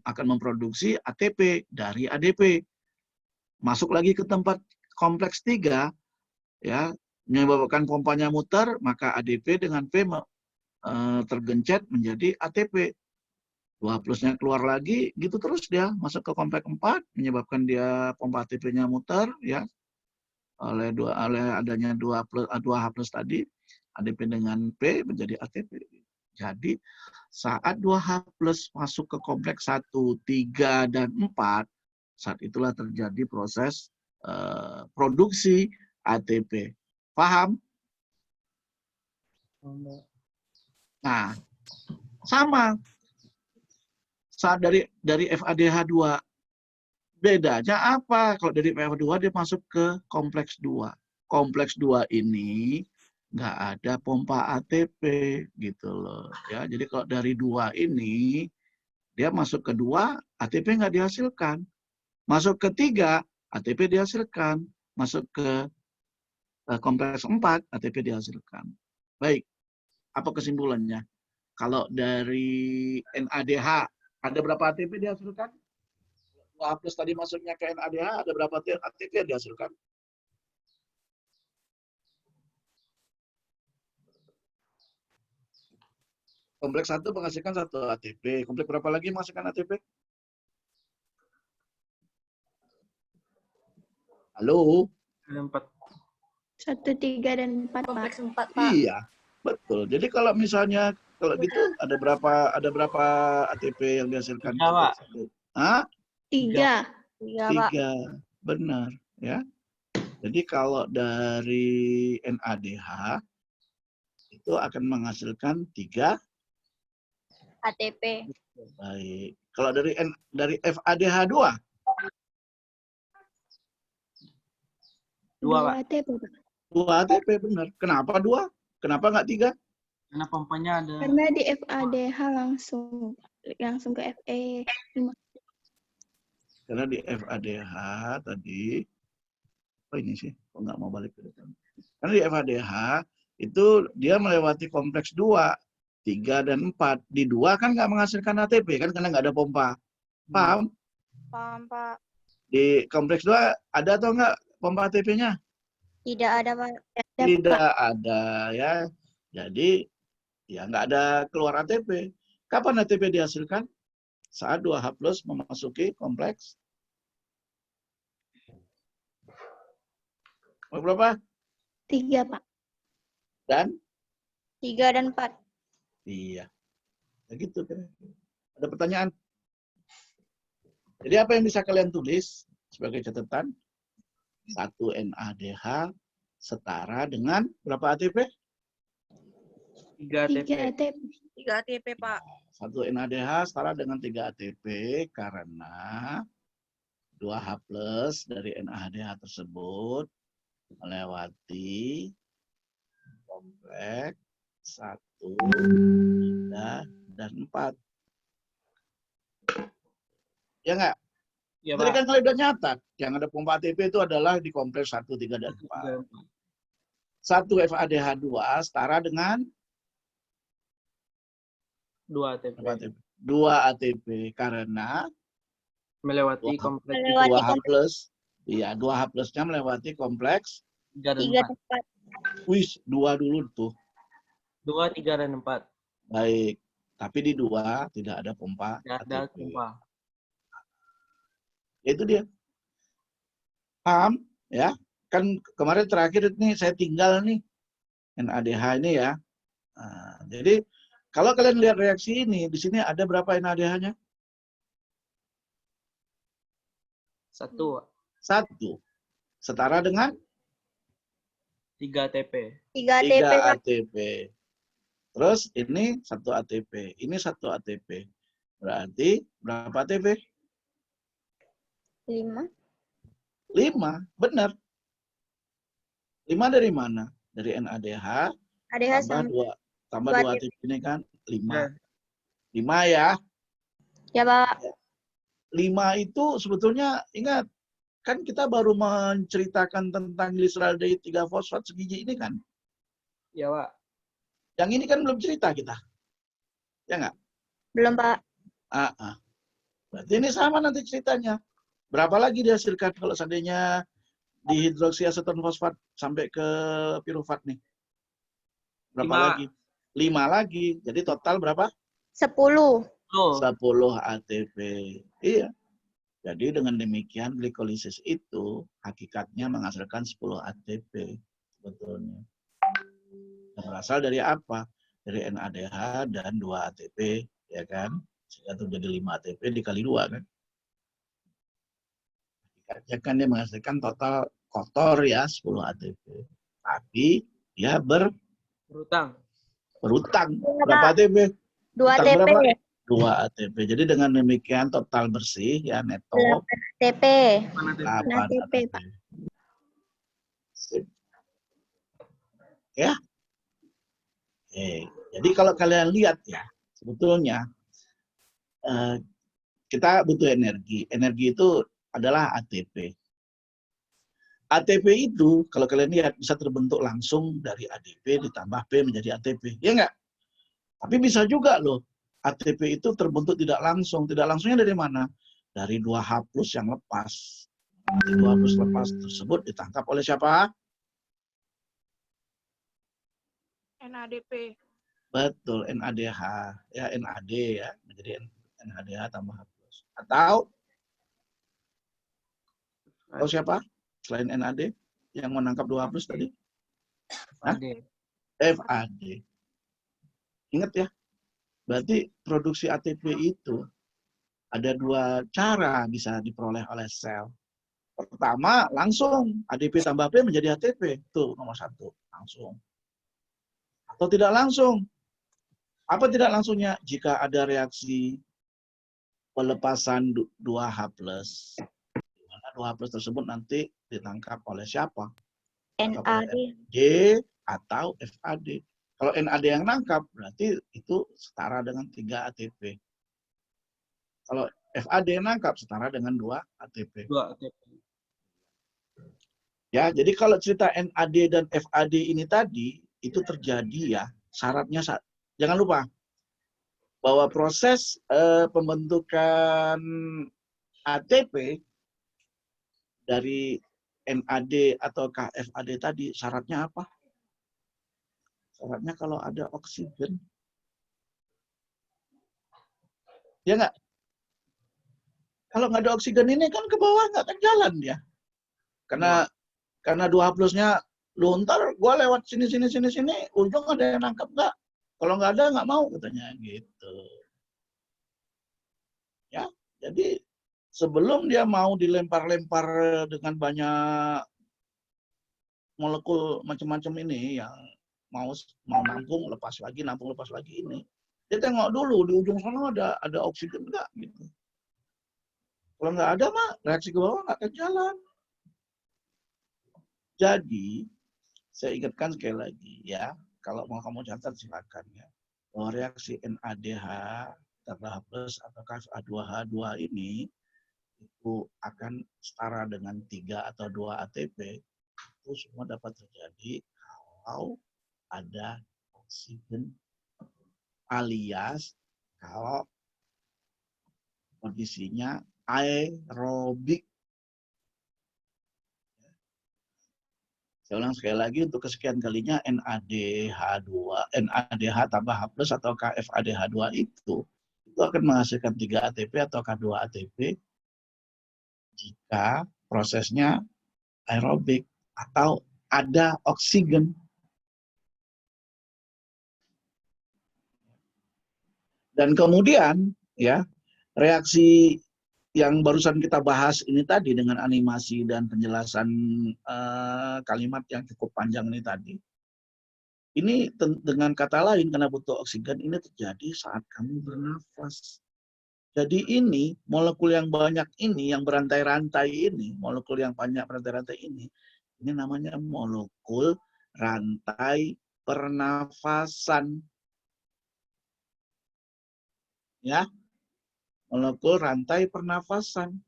akan memproduksi ATP dari ADP. Masuk lagi ke tempat kompleks 3, ya, menyebabkan pompanya muter, maka ADP dengan P tergencet menjadi ATP. 2+-nya keluar lagi, gitu terus dia masuk ke kompleks 4, menyebabkan dia pompa ATP-nya muter, ya, oleh adanya 2H+ tadi, ADP dengan P menjadi ATP. Jadi saat 2H+ masuk ke kompleks 1, 3, dan 4, saat itulah terjadi proses produksi ATP. Paham? Nah, sama. Saat dari FADH2, bedanya apa? Kalau dari FADH2 dia masuk ke kompleks 2. Kompleks 2 ini nggak ada pompa ATP gitu loh. Ya, jadi kalau dari 2 ini dia masuk ke 2, ATP nggak dihasilkan. Masuk ke 3, ATP dihasilkan. Masuk ke kompleks 4, ATP dihasilkan. Baik, apa kesimpulannya? Kalau dari NADH, ada berapa ATP dihasilkan? 2H+ tadi masuknya ke NADH, ada berapa ATP yang dihasilkan? Kompleks 1 menghasilkan 1 ATP. Kompleks berapa lagi menghasilkan ATP? Halo? 4. 1, 3, dan 4, Kompleks Pak. 4, Pak. Iya, betul. Jadi kalau misalnya kalau gitu ada berapa ATP yang dihasilkan? 3, Pak. Hah? 3. 3, Pak. 3. Benar, ya. Jadi kalau dari NADH itu akan menghasilkan 3 ATP. baik. Kalau dari FADH2 2, Pak. ATP, Pak. 2 ATP benar. Kenapa 2? Kenapa nggak 3? Karena pompanya ada. Karena di FADH langsung ke FE. Karena di FADH tadi, apa ini sih? Kok nggak mau balik ke depan? Karena di FADH itu dia melewati kompleks 2, 3, dan 4. Di 2 kan nggak menghasilkan ATP kan karena nggak ada pompa. Paham? Paham, Pak. Di kompleks 2 ada atau nggak pompa ATP-nya? Tidak ada, Pak. Tidak ada ya. Jadi ya nggak ada keluar ATP. Kapan ATP dihasilkan? saat 2H+ memasuki kompleks berapa? 3, Pak. Dan 3 dan 4. iya. Begitu kan. Ada pertanyaan? Jadi apa yang bisa kalian tulis sebagai catatan? 1 NADH setara dengan berapa ATP? 3 3 ATP. ATP. 3 ATP, Pak. 1 NADH setara dengan 3 ATP karena 2H+ dari NADH tersebut melewati kompleks 1, 3, dan 4. Ya nggak? Ya, Tadi Pak. kan kalian udah nyatat, yang ada pompa ATP itu adalah di kompleks 1, 3, dan 4. 1 FADH2 setara dengan 2 ATP. berapa ATP? 2 ATP karena Melewati 2H+. kompleks Melewati 2H+, iya 2H+-nya melewati kompleks. 3 dan 3 4. dan 4. Wis, 2 dulu tuh. 2, 3, dan 4. Baik. Tapi di 2 tidak ada pompa Tidak ada ATP. pompa. Itu dia. Paham? Ya. Kan kemarin terakhir ini saya tinggal nih. NADH ini ya. Nah, jadi kalau kalian lihat reaksi ini, di sini ada berapa NADH-nya? 1, 1. Setara dengan 3 ATP. 3 ATP, 3 Pak. ATP. Terus ini 1 ATP. Ini 1 ATP. Berarti berapa ATP? 5. 5. Benar. 5 dari mana? Dari NADH ADH tambah 2 ATP ini kan 5. Ya. 5 ya. Ya, Pak. 5 itu sebetulnya ingat kan kita baru menceritakan tentang glyceraldehyde 3 fosfat segigi ini kan. Ya, Pak. Yang ini kan belum cerita kita. Ya nggak? Belum, Pak. Berarti ini sama nanti ceritanya. Berapa lagi dihasilkan kalau seandainya dihidroksiaseton fosfat sampai ke pirufat nih? Berapa 5. lagi? 5 lagi. Jadi total berapa? 10. 10 ATP. Iya. Jadi dengan demikian glikolisis itu hakikatnya menghasilkan 10 ATP sebetulnya. Yang berasal dari apa? Dari NADH dan 2 ATP, ya kan? Sehingga terjadi 5 ATP dikali 2 kan? Hakikatnya kan dia menghasilkan total kotor ya 10 ATP. Tapi dia Berutang. berutang. Berapa ATP? 2 Utang ATP. berapa? 2 ATP. Jadi dengan demikian total bersih ya neto 8 ATP. 8 ATP, ATP. Pak. Sip. Ya. Jadi kalau kalian lihat ya, sebetulnya kita butuh energi. Energi itu adalah ATP. ATP itu kalau kalian lihat bisa terbentuk langsung dari ADP ditambah P menjadi ATP. Ya enggak? Tapi bisa juga loh ATP itu terbentuk tidak langsung. Tidak langsungnya dari mana? Dari 2H+ yang lepas. Nanti 2H+ lepas tersebut ditangkap oleh siapa? NADP. Betul, NADH. Ya, NAD ya. Menjadi NADH tambah H+. Atau siapa? Selain NAD yang menangkap 2H+ tadi? Hah? FAD. Ingat ya. Berarti produksi ATP itu ada 2 cara bisa diperoleh oleh sel. Pertama, langsung ADP tambah P menjadi ATP. Itu nomor 1. Langsung. Atau tidak langsung. Apa tidak langsungnya? Jika ada reaksi pelepasan 2H+. Di mana 2H+ tersebut nanti ditangkap oleh siapa? NAD. D atau FAD. Kalau NAD yang nangkap, berarti itu setara dengan 3 ATP. Kalau FAD yang nangkap, setara dengan 2 ATP. 2 ATP. Ya, jadi kalau cerita NAD dan FAD ini tadi, itu terjadi ya, syaratnya, jangan lupa, bahwa proses pembentukan ATP dari NAD atau FAD tadi, syaratnya apa? Syaratnya kalau ada oksigen. Ya nggak? Kalau nggak ada oksigen ini kan ke bawah nggak akan jalan dia. Karena 2H+-nya lu ntar gua lewat sini, ujung ada yang nangkap nggak? Kalau nggak ada nggak mau katanya gitu. Ya, jadi sebelum dia mau dilempar-lempar dengan banyak molekul macam-macam ini yang mau nampung lepas lagi ini, dia tengok dulu di ujung sana ada oksigen nggak gitu. Kalau nggak ada mah reaksi ke bawah nggak akan jalan. Jadi saya ingatkan sekali lagi ya, kalau mau kamu catat silakan ya, bahwa reaksi NADH tambah H+ atau KF2H2 ini itu akan setara dengan 3 atau 2 ATP. Itu semua dapat terjadi kalau ada oksigen alias kalau kondisinya aerobik. Saya ulang sekali lagi untuk kesekian kalinya, NADH tambah H+ atau KFADH2 itu akan menghasilkan 3 ATP atau K2 ATP jika prosesnya aerobik atau ada oksigen. Dan kemudian ya, reaksi yang barusan kita bahas ini tadi dengan animasi dan penjelasan kalimat yang cukup panjang ini tadi. Ini dengan kata lain, karena butuh oksigen, ini terjadi saat kamu bernafas. Jadi ini, molekul yang banyak ini, yang berantai-rantai ini, molekul yang banyak berantai-rantai ini namanya molekul rantai pernafasan. Ya, molekul rantai pernafasan.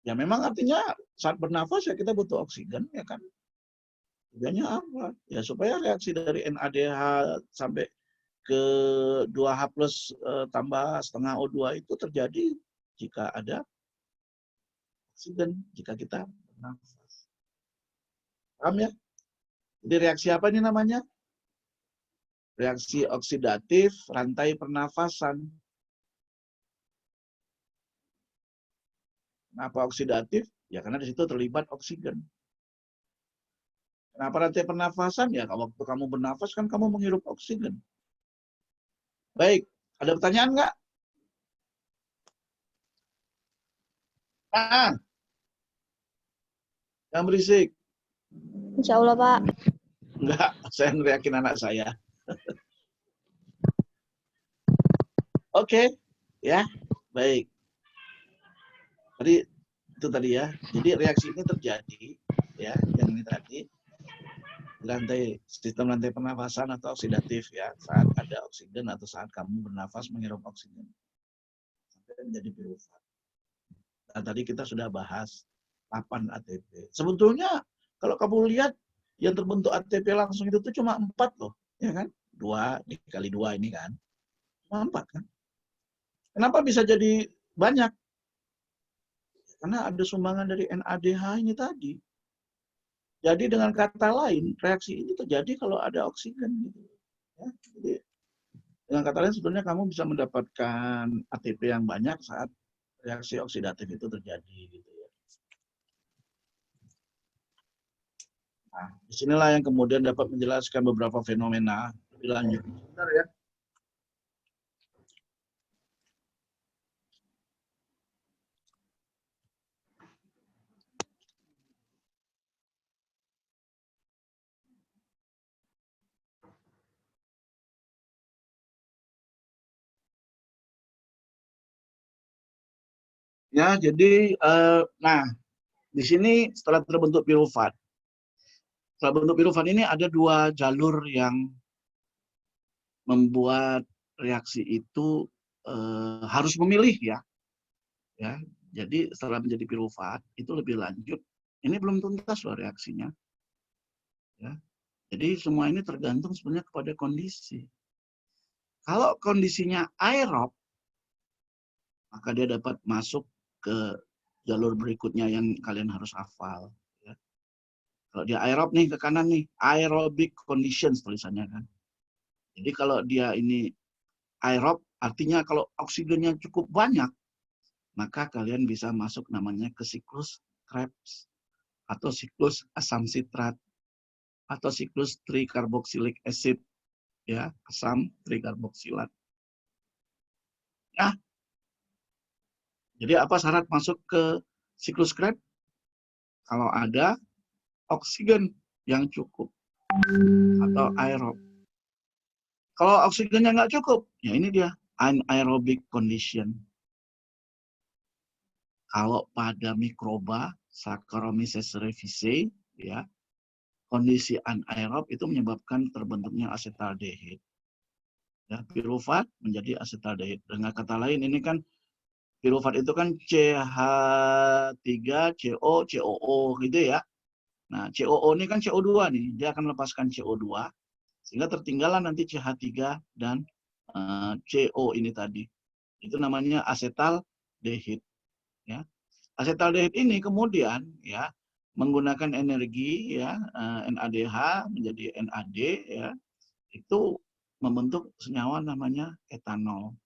Ya memang artinya saat bernafas ya kita butuh oksigen, ya kan? Tujuannya apa? Ya supaya reaksi dari NADH sampai ke 2H+ tambah setengah O2 itu terjadi jika ada oksigen, jika kita bernafas. Paham ya? Jadi reaksi apa ini namanya? Reaksi oksidatif rantai pernafasan. Kenapa oksidatif? Ya karena di situ terlibat oksigen. Kenapa rantai pernafasan? Ya kalau waktu kamu bernafas kan kamu menghirup oksigen. Baik, ada pertanyaan nggak? Yang berisik. Insya Allah, Pak. Enggak, saya ngeriakin anak saya. Oke, ya, baik. Tadi itu tadi ya. Jadi reaksi ini terjadi, ya, yang ini tadi sistem rantai pernafasan atau oksidatif ya, saat ada oksigen atau saat kamu bernafas menghirup oksigen sampai menjadi pirufat. Nah, tadi kita sudah bahas 8 ATP. Sebetulnya kalau kamu lihat yang terbentuk ATP langsung itu tuh cuma 4 loh, ya kan? 2 dikali 2 ini kan, cuma 4 kan? Kenapa bisa jadi banyak? Karena ada sumbangan dari NADH ini tadi. Jadi dengan kata lain, reaksi ini terjadi kalau ada oksigen. Gitu. Ya, jadi dengan kata lain sebenarnya kamu bisa mendapatkan ATP yang banyak saat reaksi oksidatif itu terjadi. Gitu ya. Nah, disinilah yang kemudian dapat menjelaskan beberapa fenomena lebih lanjut. Sebentar ya. Ya, jadi, nah, di sini setelah terbentuk pirufat, setelah bentuk pirufat ini ada 2 jalur yang membuat reaksi itu harus memilih ya. Ya, jadi setelah menjadi pirufat itu lebih lanjut. Ini belum tuntas loh reaksinya. Ya, jadi semua ini tergantung sebenarnya kepada kondisi. Kalau kondisinya aerob, maka dia dapat masuk ke jalur berikutnya yang kalian harus hafal. Ya. Kalau dia aerob nih ke kanan nih, aerobic conditions tulisannya kan. Jadi kalau dia ini aerob, artinya kalau oksigennya cukup banyak, maka kalian bisa masuk namanya ke siklus Krebs atau siklus asam sitrat atau siklus trikarboksilik acid, ya, asam trikarboksilat. Ya. Jadi apa syarat masuk ke siklus Krebs? Kalau ada oksigen yang cukup atau aerob. Kalau oksigennya nggak cukup, ya ini dia anaerobic condition. Kalau pada mikroba Saccharomyces cerevisiae, ya, kondisi anaerob itu menyebabkan terbentuknya asetaldehid. Ya, pirufat menjadi asetaldehid. Dengan kata lain, ini kan pirufat itu kan CH3CO, COO gitu ya. Nah, COO ini kan CO2 nih, dia akan melepaskan CO2 sehingga tertinggalan nanti CH3 dan CO ini tadi. Itu namanya asetaldehid, ya. Asetaldehid ini kemudian ya menggunakan energi ya NADH menjadi NAD ya, itu membentuk senyawa namanya etanol.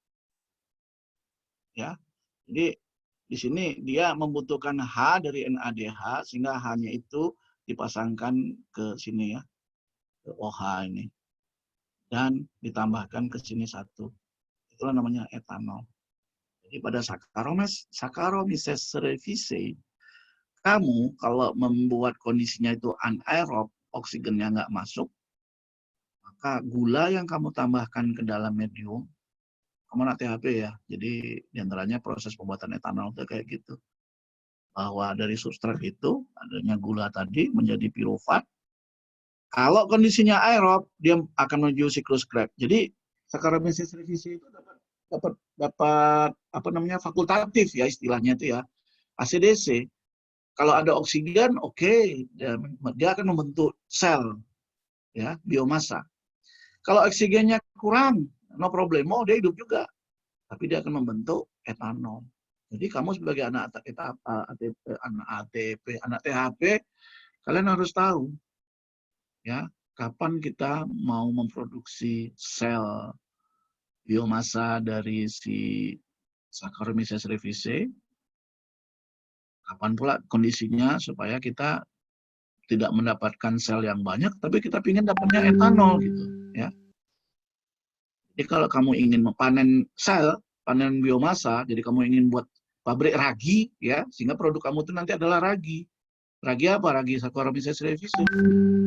Ya. Jadi di sini dia membutuhkan H dari NADH sehingga H-nya itu dipasangkan ke sini ya, ke OH ini. Dan ditambahkan ke sini satu. Itulah namanya etanol. Jadi pada Saccharomyces cerevisiae, kamu kalau membuat kondisinya itu anaerob, oksigennya nggak masuk, maka gula yang kamu tambahkan ke dalam medium, kamu nak THP ya. Jadi diantaranya proses pembuatan etanol itu kayak gitu. Bahwa dari substrat itu adanya gula tadi menjadi pirufat. Kalau kondisinya aerob, dia akan menuju siklus Krebs. Jadi Saccharomyces cerevisiae itu dapat apa namanya fakultatif ya istilahnya itu ya, ACDC. Kalau ada oksigen, oke, dia akan membentuk sel ya, biomasa. Kalau oksigennya kurang, no problemo, dia hidup juga, tapi dia akan membentuk etanol. Jadi kamu sebagai anak ATP, anak THP, kalian harus tahu ya kapan kita mau memproduksi sel biomasa dari si Saccharomyces cerevisiae, kapan pula kondisinya supaya kita tidak mendapatkan sel yang banyak, tapi kita ingin dapatnya etanol gitu ya. Jadi kalau kamu ingin panen sel, panen biomasa, jadi kamu ingin buat pabrik ragi ya, sehingga produk kamu itu nanti adalah ragi. Ragi apa? Ragi Saccharomyces cerevisiae.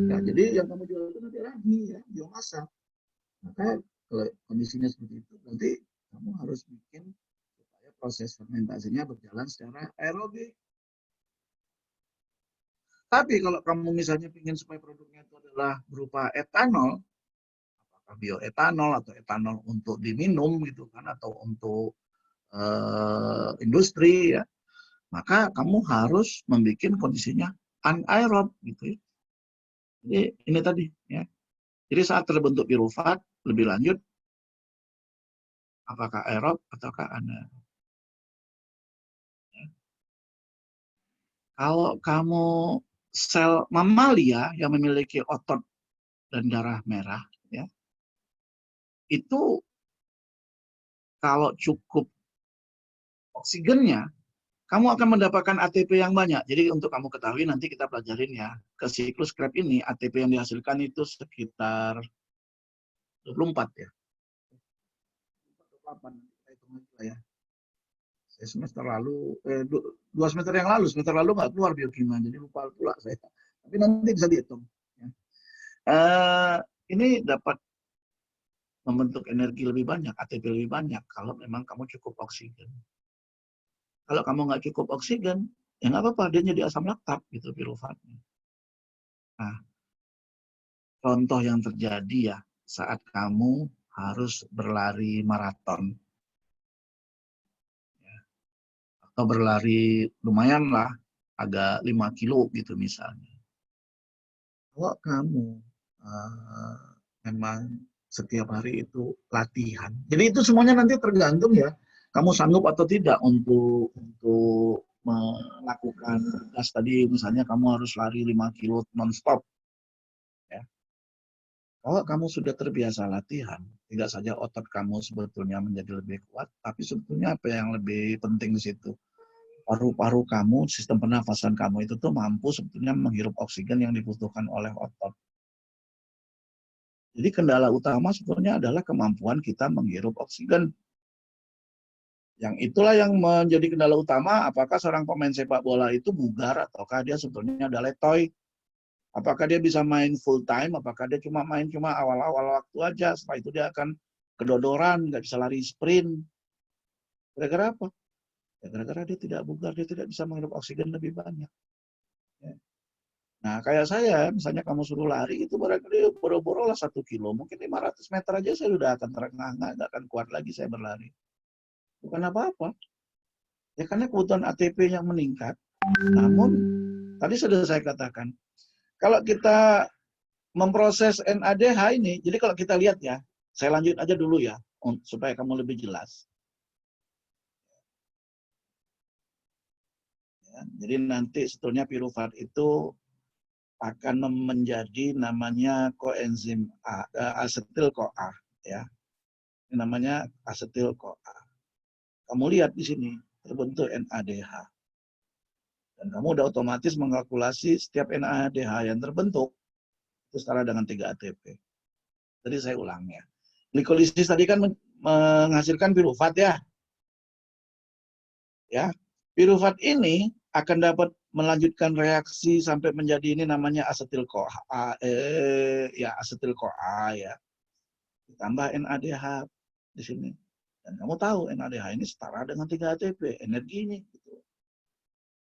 Ya, jadi yang kamu jual itu nanti ragi ya, biomasa. Maka kalau kondisinya seperti itu, nanti kamu harus bikin supaya proses fermentasinya berjalan secara aerobik. Tapi kalau kamu misalnya ingin supaya produknya itu adalah berupa etanol, apakah bioetanol atau etanol untuk diminum gitu kan, atau untuk industri ya, maka kamu harus membuat kondisinya anaerob gitu ya. Jadi ini tadi ya. Jadi saat terbentuk pirufat lebih lanjut, apakah aerob ataukah anaerob. Ya. Kalau kamu sel mamalia yang memiliki otot dan darah merah, ya, itu kalau cukup oksigennya, kamu akan mendapatkan ATP yang banyak. Jadi untuk kamu ketahui nanti kita pelajarin ya, ke siklus Krebs ini ATP yang dihasilkan itu sekitar 24 ya. 28 kita hitung aja lah ya. Semester lalu, 2 semester yang lalu, semester lalu nggak keluar biokimia, jadi lupa pula saya. Tapi nanti bisa dihitung. Ya. Ini dapat membentuk energi lebih banyak, ATP lebih banyak kalau memang kamu cukup oksigen. Kalau kamu nggak cukup oksigen, ya nggak apa-apa, dia jadi asam laktat gitu piruvatnya. Nah, contoh yang terjadi ya saat kamu harus berlari maraton. Ya. Atau berlari lumayan lah, agak 5 kilo gitu misalnya. Kalau kamu memang setiap hari itu latihan. Jadi itu semuanya nanti tergantung ya, kamu sanggup atau tidak untuk melakukan tugas tadi, misalnya kamu harus lari 5 kilo non-stop. Ya. Kalau kamu sudah terbiasa latihan, tidak saja otot kamu sebetulnya menjadi lebih kuat, tapi sebetulnya apa yang lebih penting di situ? Paru-paru kamu, sistem pernafasan kamu itu tuh mampu sebetulnya menghirup oksigen yang dibutuhkan oleh otot. Jadi kendala utama sebetulnya adalah kemampuan kita menghirup oksigen. Yang itulah yang menjadi kendala utama, apakah seorang pemain sepak bola itu bugar ataukah dia sebetulnya ada letoy. Apakah dia bisa main full time, apakah dia cuma main awal-awal waktu aja, setelah itu dia akan kedodoran, nggak bisa lari sprint. Gara-gara apa? Ya, gara-gara dia tidak bugar, dia tidak bisa menghirup oksigen lebih banyak. Ya. Nah, kayak saya, misalnya kamu suruh lari, itu barangkali boro-boro lah 1 kilo, mungkin 500 meter aja saya sudah akan terengah-engah, nggak akan kuat lagi saya berlari. Bukan apa-apa. Ya karena kebutuhan ATP yang meningkat, namun tadi sudah saya katakan, kalau kita memproses NADH ini, jadi kalau kita lihat ya, saya lanjut aja dulu ya, supaya kamu lebih jelas. Ya, jadi nanti sebetulnya piruvat itu akan menjadi namanya koenzim asetil-CoA, ya. Ini namanya asetil-CoA. Kamu lihat di sini terbentuk NADH. Dan kamu udah otomatis mengkalkulasi setiap NADH yang terbentuk itu setara dengan 3 ATP. Tadi saya ulang ya. Glikolisis tadi kan menghasilkan piruvat ya. Ya, piruvat ini akan dapat melanjutkan reaksi sampai menjadi ini namanya asetil-CoA, asetil-CoA ya. Ditambah NADH di sini. Dan kamu tahu NADH ini setara dengan 3 ATP, energi ini. Gitu.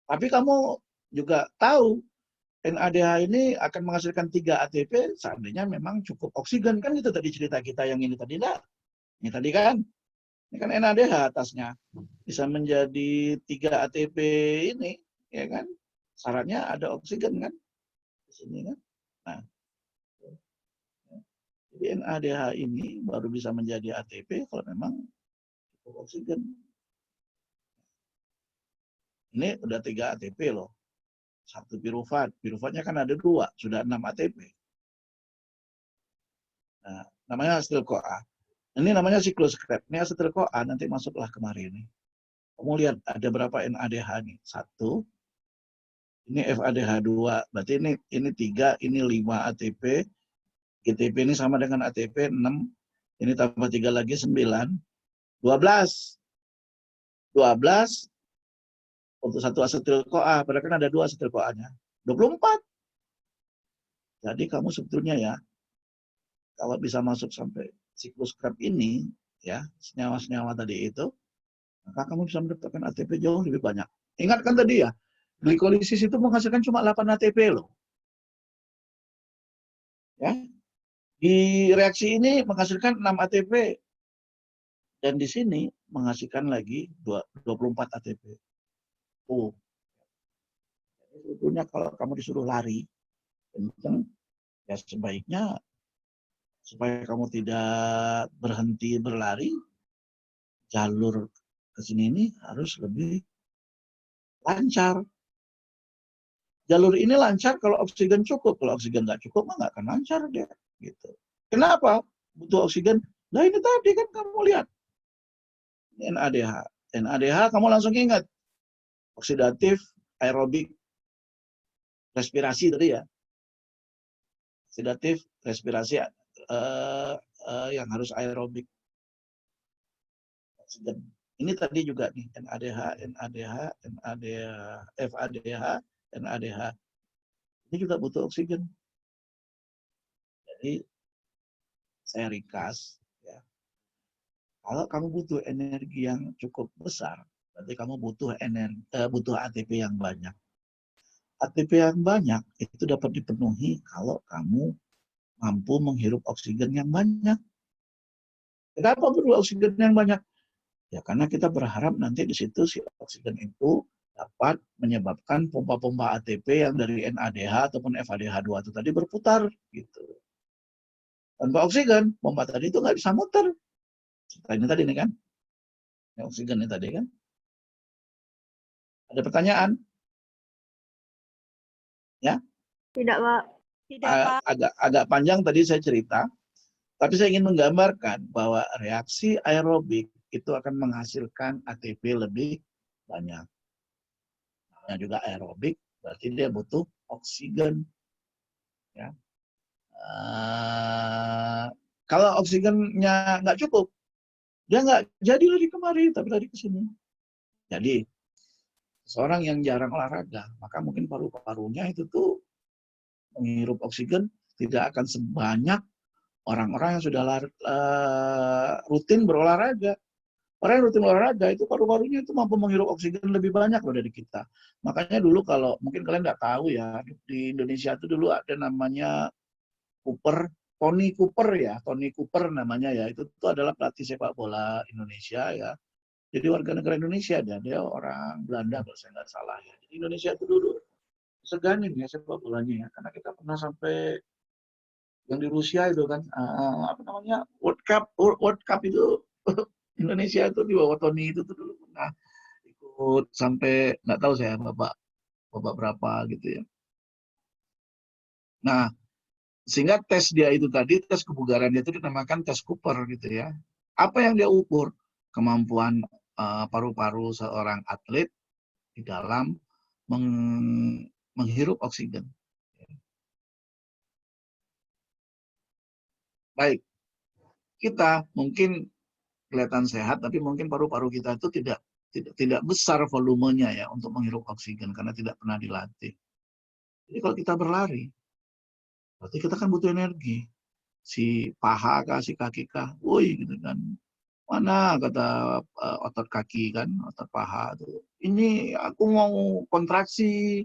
Tapi kamu juga tahu NADH ini akan menghasilkan 3 ATP seandainya memang cukup oksigen. Kan itu tadi cerita kita yang ini tadi enggak? Ini tadi kan? Ini kan NADH atasnya. Bisa menjadi 3 ATP ini, ya kan? Syaratnya ada oksigen kan? Di sini kan? Nah, jadi NADH ini baru bisa menjadi ATP kalau memang cukup oksigen. Ini udah 3 ATP loh. 1 piruvat. Piruvatnya kan ada 2, sudah 6 ATP. Nah, namanya asetil-CoA. Ini namanya siklus Krebs. Ini asetil-CoA nanti masuklah kemari ini. Kamu lihat ada berapa NADH nih? 1, ini FADH2. Berarti ini 3, ini 5 ATP. GTP ini sama dengan ATP 6. Ini tambah 3 lagi 9. 12. 12 untuk 1 asetil-CoA. Padahal kan ada 2 asetil-CoA-nya. 24. Jadi kamu sebetulnya ya, kalau bisa masuk sampai siklus Krebs ini, ya, senyawa-senyawa tadi itu, maka kamu bisa mendapatkan ATP jauh lebih banyak. Ingat kan tadi ya, glikolisis itu menghasilkan cuma 8 ATP loh. Ya. Di reaksi ini menghasilkan 6 ATP. Dan di sini menghasilkan lagi 24 ATP. Oh. Sebetulnya kalau kamu disuruh lari, kencang, ya sebaiknya supaya kamu tidak berhenti berlari, jalur ke sini ini harus lebih lancar. Jalur ini lancar kalau oksigen cukup. Kalau oksigen nggak cukup, mah nggak akan lancar dia. Gitu. Kenapa? Butuh oksigen. Nah ini tadi kan kamu lihat. NADH. NADH kamu langsung ingat. Oksidatif, aerobik, respirasi tadi ya. Oksidatif, respirasi yang harus aerobik. Oksigen. Ini tadi juga nih, NADH, FADH, NADH. Ini juga butuh oksigen. Jadi, saya ringkas. Ya. Kalau kamu butuh energi yang cukup besar, berarti kamu butuh ATP yang banyak. ATP yang banyak itu dapat dipenuhi kalau kamu mampu menghirup oksigen yang banyak. Kenapa perlu oksigen yang banyak? Ya karena kita berharap nanti di situ si oksigen itu dapat menyebabkan pompa-pompa ATP yang dari NADH ataupun FADH2 itu tadi berputar gitu. Tanpa oksigen, pompa tadi itu nggak bisa muter. Ini tadi nih kan, ini oksigen ini tadi kan. Ada pertanyaan? Ya? Tidak, Pak. Tidak, Pak. Agak panjang tadi saya cerita, tapi saya ingin menggambarkan bahwa reaksi aerobik itu akan menghasilkan ATP lebih banyak. Namanya juga aerobik, berarti dia butuh oksigen. Ya. Kalau oksigennya nggak cukup, dia nggak jadi lari kemari, tapi lari ke sini. Jadi, seorang yang jarang olahraga, maka mungkin paru-parunya itu tuh menghirup oksigen tidak akan sebanyak orang-orang yang sudah rutin berolahraga. Orang yang rutin olahraga itu paru-parunya itu mampu menghirup oksigen lebih banyak loh dari kita. Makanya dulu kalau mungkin kalian nggak tahu ya, di Indonesia itu dulu ada namanya Tony Cooper namanya ya. Itu adalah pelatih sepak bola Indonesia ya. Jadi warga negara Indonesia dia orang Belanda kalau saya nggak salah ya. Jadi Indonesia itu dulu seganin ya sepak bolanya ya, karena kita pernah sampai yang di Rusia itu kan apa namanya World Cup itu Indonesia itu di bawah Tony itu tuh dulu pernah ikut sampai nggak tahu saya babak berapa gitu ya. Nah, sehingga tes dia itu tadi, tes kebugaran dia itu dinamakan tes Cooper gitu ya. Apa yang dia ukur? Kemampuan paru-paru seorang atlet di dalam menghirup oksigen. Baik, kita mungkin kelihatan sehat, tapi mungkin paru-paru kita itu tidak besar volumenya ya untuk menghirup oksigen karena tidak pernah dilatih. Jadi kalau kita berlari, berarti kita kan butuh energi. Si paha kah, si kaki kah, woi gitu kan. Mana kata otot kaki kan, otot paha tuh. Ini aku mau kontraksi,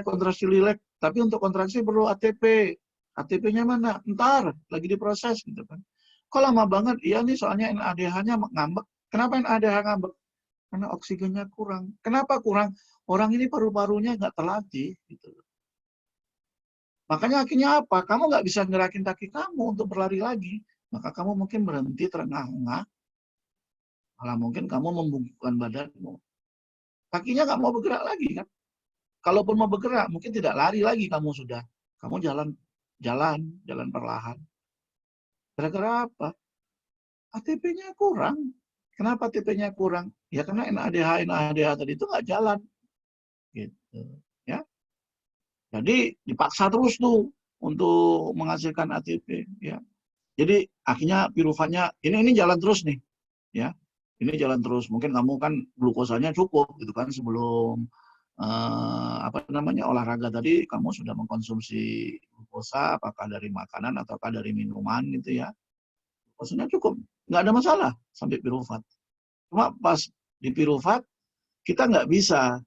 kontraksi rileks. Tapi untuk kontraksi perlu ATP. ATP-nya mana? Ntar, lagi diproses gitu kan. Kok lama banget? Iya nih soalnya NADH-nya ngambek. Kenapa NADH ngambek? Karena oksigennya kurang. Kenapa kurang? Orang ini paru-parunya nggak terlatih. Gitu. Makanya akhirnya apa? Kamu nggak bisa ngerakin kaki kamu untuk berlari lagi. Maka kamu mungkin berhenti terengah-engah. Malah mungkin kamu membungkukkan badanmu. Kakinya nggak mau bergerak lagi kan? Kalaupun mau bergerak, mungkin tidak lari lagi kamu sudah. Kamu jalan perlahan. Gara-gara apa? ATP-nya kurang. Kenapa ATP-nya kurang? Ya karena NADH tadi itu nggak jalan. Gitu. Ya. Jadi dipaksa terus tuh untuk menghasilkan ATP. Ya. Jadi akhirnya piruvatnya ini jalan terus nih. Ya. Ini jalan terus. Mungkin kamu kan glukosanya cukup gitu kan sebelum olahraga tadi kamu sudah mengkonsumsi glukosa apakah dari makanan ataukah dari minuman gitu ya. Glukosanya cukup, nggak ada masalah sampai piruvat. Cuma pas di piruvat kita nggak bisa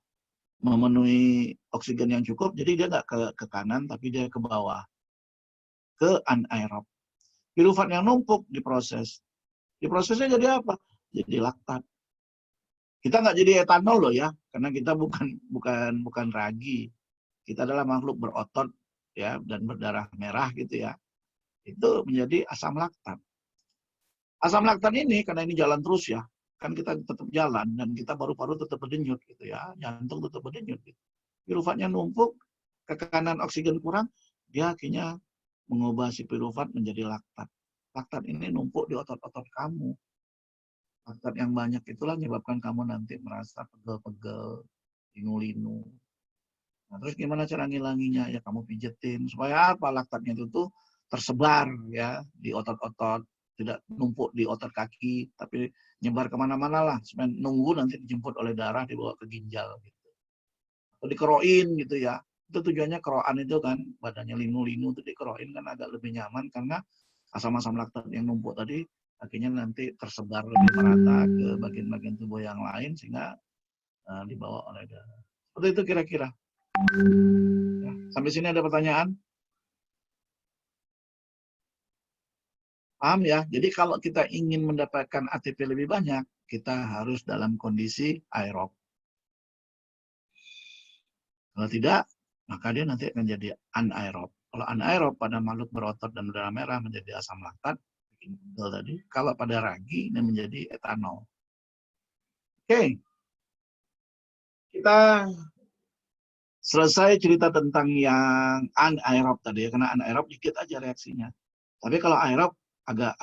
memenuhi oksigen yang cukup, jadi dia nggak ke kanan tapi dia ke bawah, ke anaerob. Piruvat yang numpuk diproses. Diprosesnya jadi apa? Jadi laktat. Kita nggak jadi etanol loh ya, karena kita bukan ragi. Kita adalah makhluk berotot ya dan berdarah merah gitu ya. Itu menjadi asam laktat. Asam laktat ini karena ini jalan terus ya, kan kita tetap jalan dan kita paru-paru tetap berdenyut gitu ya, jantung tetap berdenyut. Gitu. Piruvatnya numpuk, ke kanan oksigen kurang, dia akhirnya mengubah si piruvat menjadi laktat. Laktat ini numpuk di otot-otot kamu. Laktat yang banyak itulah menyebabkan kamu nanti merasa pegel-pegel, linu-linu. Nah, terus gimana cara ngilanginya? Ya kamu pijetin supaya apa? Laktatnya itu tuh tersebar ya di otot-otot, tidak numpuk di otot kaki, tapi nyebar kemana-mana lah. Supaya nunggu nanti dijemput oleh darah dibawa ke ginjal gitu. Atau dikeroin gitu ya. Itu tujuannya keroan itu kan, badannya linu-linu itu dikeroin kan agak lebih nyaman karena asam-asam laktat yang numpuk tadi akhirnya nanti tersebar lebih merata ke bagian-bagian tubuh yang lain sehingga dibawa oleh darah. Seperti itu kira-kira. Ya, sampai sini ada pertanyaan? Paham ya? Jadi kalau kita ingin mendapatkan ATP lebih banyak, kita harus dalam kondisi aerob. Kalau tidak, maka dia nanti akan jadi anaerob. Kalau anaerob pada makhluk berotot dan berdarah merah menjadi asam laktat, tadi. Kalau pada ragi ini menjadi etanol. Oke. Kita Selesai cerita tentang yang anaerob tadi ya, karena anaerob dikit aja reaksinya. Tapi kalau aerob agak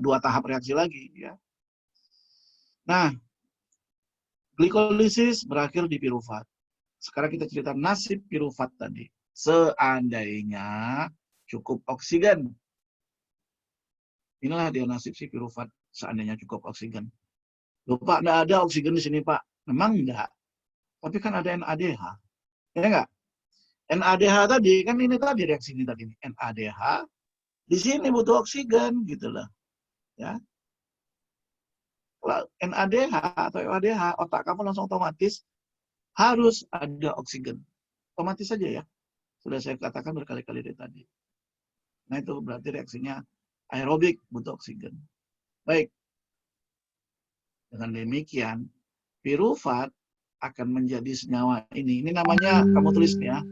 2 tahap reaksi lagi ya. Nah, glikolisis berakhir di pirufat. Sekarang kita cerita nasib pirufat tadi. Seandainya cukup oksigen. Inilah dia nasib si pirufat seandainya cukup oksigen. Loh Pak, enggak ada oksigen di sini Pak. Memang enggak. Tapi kan ada NADH. Ya enggak? NADH tadi, kan ini tadi reaksi ini tadi. NADH, di sini butuh oksigen gitu loh. Ya. Kalau NADH atau OADH, otak kamu langsung otomatis harus ada oksigen. Otomatis saja ya. Sudah saya katakan berkali-kali dari tadi. Nah itu berarti reaksinya aerobik, butuh oksigen. Baik. Dengan demikian, pirufat akan menjadi senyawa ini. Ini namanya, kamu tulis ya.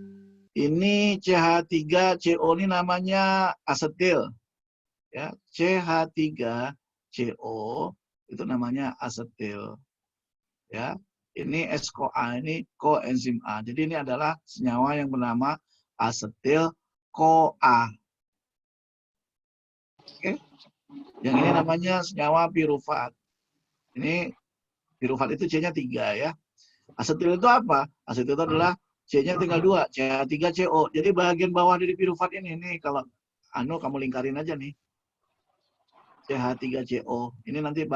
Ini CH3CO ini namanya asetil. Ya, CH3CO itu namanya asetil. Ya, ini S-CoA, ini koenzim A. Jadi ini adalah senyawa yang bernama asetil-CoA. Oke. Yang ini namanya senyawa pirufat. Ini pirufat itu C-nya 3 ya. Asetil itu apa? Asetil itu adalah C-nya tinggal 2, CH3CO. Jadi bagian bawah dari pirufat ini nih kalau kamu lingkarin aja nih. CH3CO. Ini nanti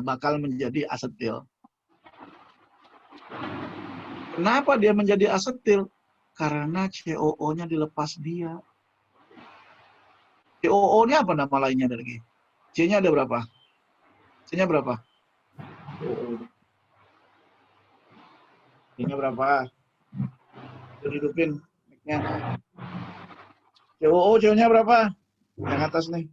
bakal menjadi asetil. Kenapa dia menjadi asetil? Karena COO-nya dilepas dia. COO ini apa nama lainnya lagi? C-nya ada berapa? C-nya berapa? C-nya berapa? Hidupin mic-nya. COO, CO-nya berapa? Yang atas nih.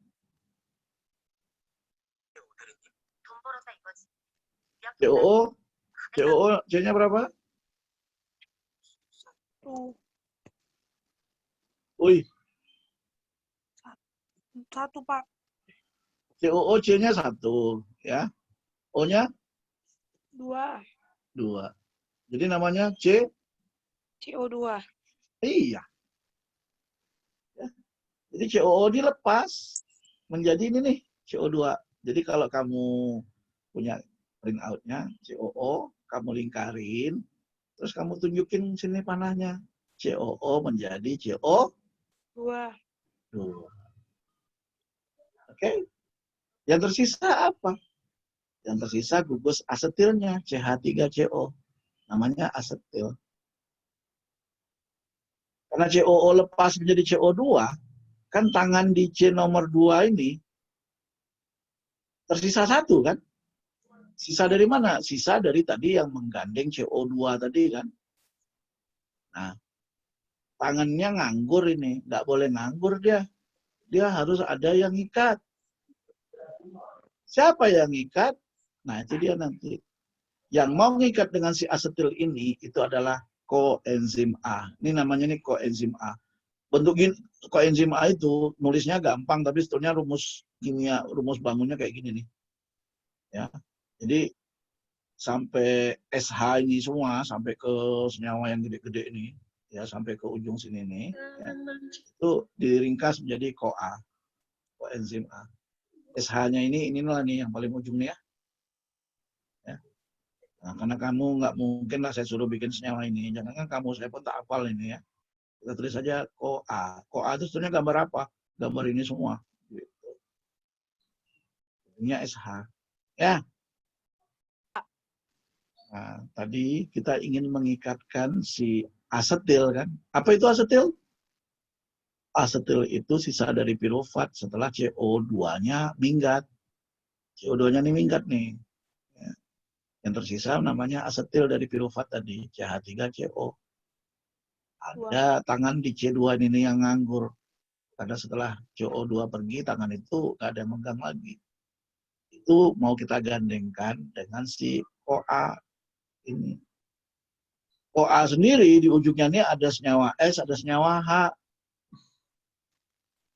COO, C-nya berapa? Wih, 1, Pak. COO, C-nya 1 ya. O-nya 2. 2. Jadi namanya CO2. Iya. Ya. Jadi COO dilepas menjadi ini nih, CO2. Jadi kalau kamu punya print out-nya, COO, kamu lingkarin, terus kamu tunjukin sini panahnya. COO menjadi CO2. 2. Oke. Yang tersisa apa? Yang tersisa gugus asetilnya, CH3CO. Namanya asetil. Karena COO lepas menjadi CO2, kan tangan di C nomor 2 ini tersisa 1 kan? Sisa dari mana? Sisa dari tadi yang menggandeng CO2 tadi kan? Nah, tangannya nganggur ini. Nggak boleh nganggur dia. Dia harus ada yang ikat. Siapa yang ikat? Nah, itu dia nanti. Yang mau ngikat dengan si asetil ini, itu adalah koenzim A. Ini namanya nih koenzim A. Bentuk koenzim A itu nulisnya gampang, tapi sebetulnya rumus kimia, rumus bangunnya kayak gini nih. Ya, jadi sampai SH ini semua, sampai ke senyawa yang gede-gede ini, ya sampai ke ujung sini nih, ya, itu diringkas menjadi CoA, koenzim A. SH-nya inilah nih yang paling ujung nih ya. Nah, karena kamu nggak mungkin lah saya suruh bikin senyawa ini. Jangan kamu, saya pun tak hafal ini ya. Kita tulis saja CoA. CoA itu sebenarnya gambar apa? Gambar ini semua. Gitu. Ini SH. Ya. Nah, tadi kita ingin mengikatkan si asetil kan. Apa itu asetil? Asetil itu sisa dari pirufat setelah CO2-nya minggat. CO2-nya nih minggat nih. Yang tersisa namanya asetil dari pirufat tadi, CH3CO. Ada tangan di C2 ini yang nganggur. Karena setelah CO2 pergi, tangan itu nggak ada yang megang lagi. Itu mau kita gandengkan dengan si CoA ini. CoA sendiri di ujungnya ini ada senyawa S, ada senyawa H.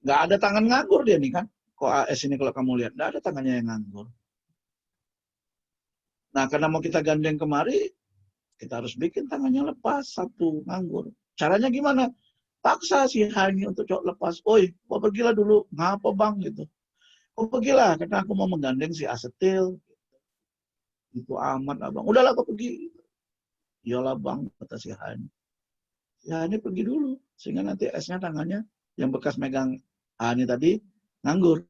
Nggak ada tangan nganggur dia nih kan. CoA S ini kalau kamu lihat, nggak ada tangannya yang nganggur. Nah, karena mau kita gandeng kemari, kita harus bikin tangannya lepas, satu nganggur. Caranya gimana? Paksa si H ini untuk coba lepas. Oi, kau pergilah dulu. Ngapa bang gitu? Kau pergilah, karena aku mau menggandeng si Acetyl. Itu amat abang. Udahlah kau pergi. Iyalah bang, kata si H ini. Si H ini pergi dulu. Sehingga nanti S-nya tangannya yang bekas megang H ini tadi nganggur.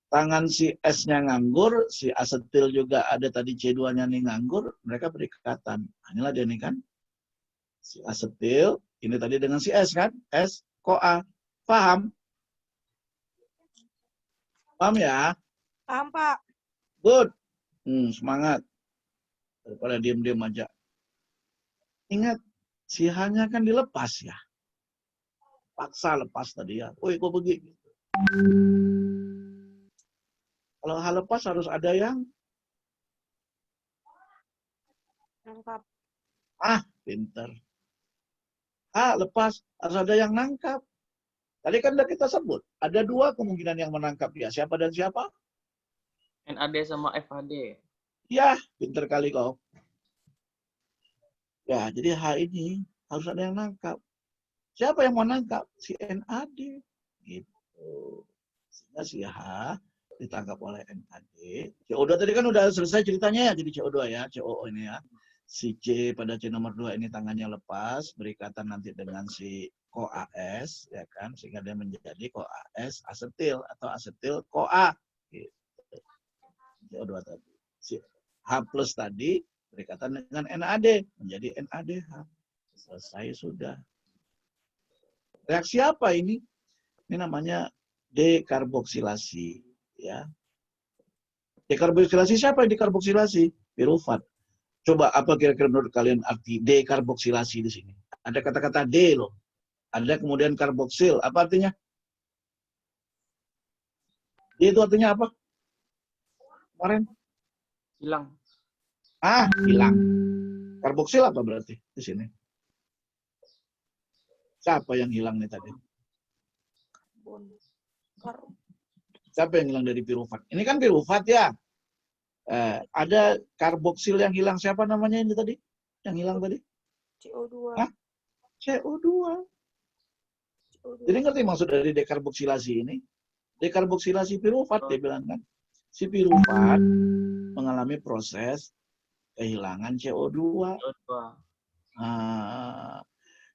Tangan si S-nya nganggur, si Acetyl juga ada tadi C2-nya nih nganggur, mereka berikatan. Nah, inilah dia nih kan. Si Acetyl, ini tadi dengan si S kan? S, CoA. Paham? Paham ya? Paham, Pak. Good. Semangat. Daripada diam-diam aja. Ingat, si H-nya kan dilepas ya. Paksa lepas tadi ya. Woi, kok pergi? Kalau H lepas harus ada yang Nangkap. pinter. H lepas harus ada yang nangkap. Tadi kan udah kita sebut, ada dua kemungkinan yang menangkap dia. Siapa dan siapa? NAD sama FAD. Ya, pinter kali kau. Ya, jadi H ini harus ada yang nangkap. Siapa yang mau nangkap? Si NAD. Gitu. Sehingga si H ditangkap oleh NAD. CO2 tadi kan udah selesai ceritanya ya, jadi CO2 ya, COO ini ya. Si C pada C nomor 2 ini tangannya lepas, berikatan nanti dengan si CoAS, ya kan, sehingga dia menjadi CoAS asetil atau asetil CoA. Gitu. CO2 tadi. Si H plus tadi berikatan dengan NAD, menjadi NADH. Selesai sudah. Reaksi apa ini? Ini namanya dekarboksilasi. Ya. Dekarboksilasi siapa yang dekarboksilasi? Pirufat. Coba apa kira-kira menurut kalian arti dekarboksilasi di sini? Ada kata-kata D loh. Ada kemudian karboksil. Apa artinya? D itu artinya apa? Kemarin? Hilang. Hilang. Karboksil apa berarti di sini? Siapa yang hilang nih tadi? Siapa yang hilang dari pirufat? Ini kan pirufat ya. Ada karboksil yang hilang. Siapa namanya ini tadi? Yang hilang tadi? CO2. CO2. Jadi ngerti maksud dari dekarboksilasi ini? Dekarboksilasi pirufat dia bilang kan. Si pirufat mengalami proses kehilangan CO2.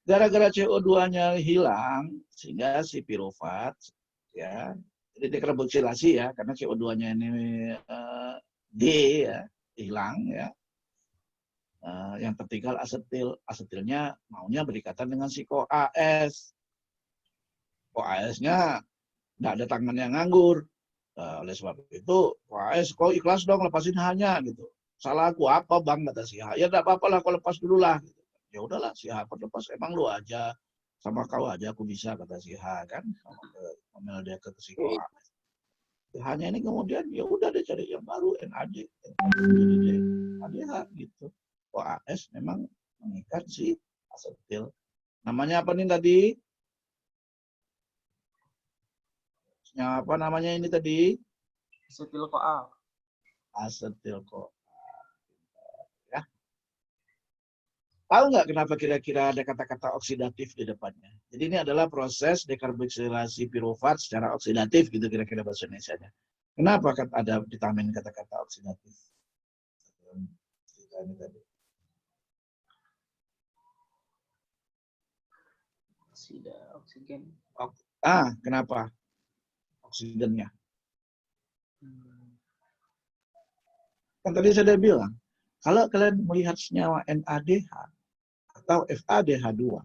Gara-gara CO2-nya hilang, sehingga si pirufat ya, jadi dekarboksilasi ya, karena CO2-nya ini D ya, hilang ya. Yang tertinggal asetil. Asetilnya maunya berikatan dengan si CoAS. CoAS-nya nggak ada tangan yang nganggur. Oleh sebab itu, CoAS, kau ikhlas dong lepasin hanya gitu. Salah aku apa bang, kata si H. Ya nggak apa-apa lah, kau lepas dulu lah. Gitu. Ya udahlah, si H lepas, emang lu aja. Sama kau aja aku bisa, kata si H kan. Ngomel dia ke si CoAS. Hanya ini kemudian ya udah dia cari yang baru NAD, jadi NADH gitu. CoAS memang mengikat si asetil. Namanya apa nih tadi? Apa namanya ini tadi? Asetil CoA. Asetil CoA. Ya. Tahu nggak kenapa kira-kira ada kata-kata oksidatif di depannya? Jadi ini adalah proses dekarboksilasi pirufat secara oksidatif gitu kira-kira bahasa Indonesianya. Kenapa ada ditambahin kata-kata oksidatif? Ini tadi. Oksigen. Kenapa? Oksigennya. Kan tadi saya sudah bilang, kalau kalian melihat senyawa NADH atau FADH2,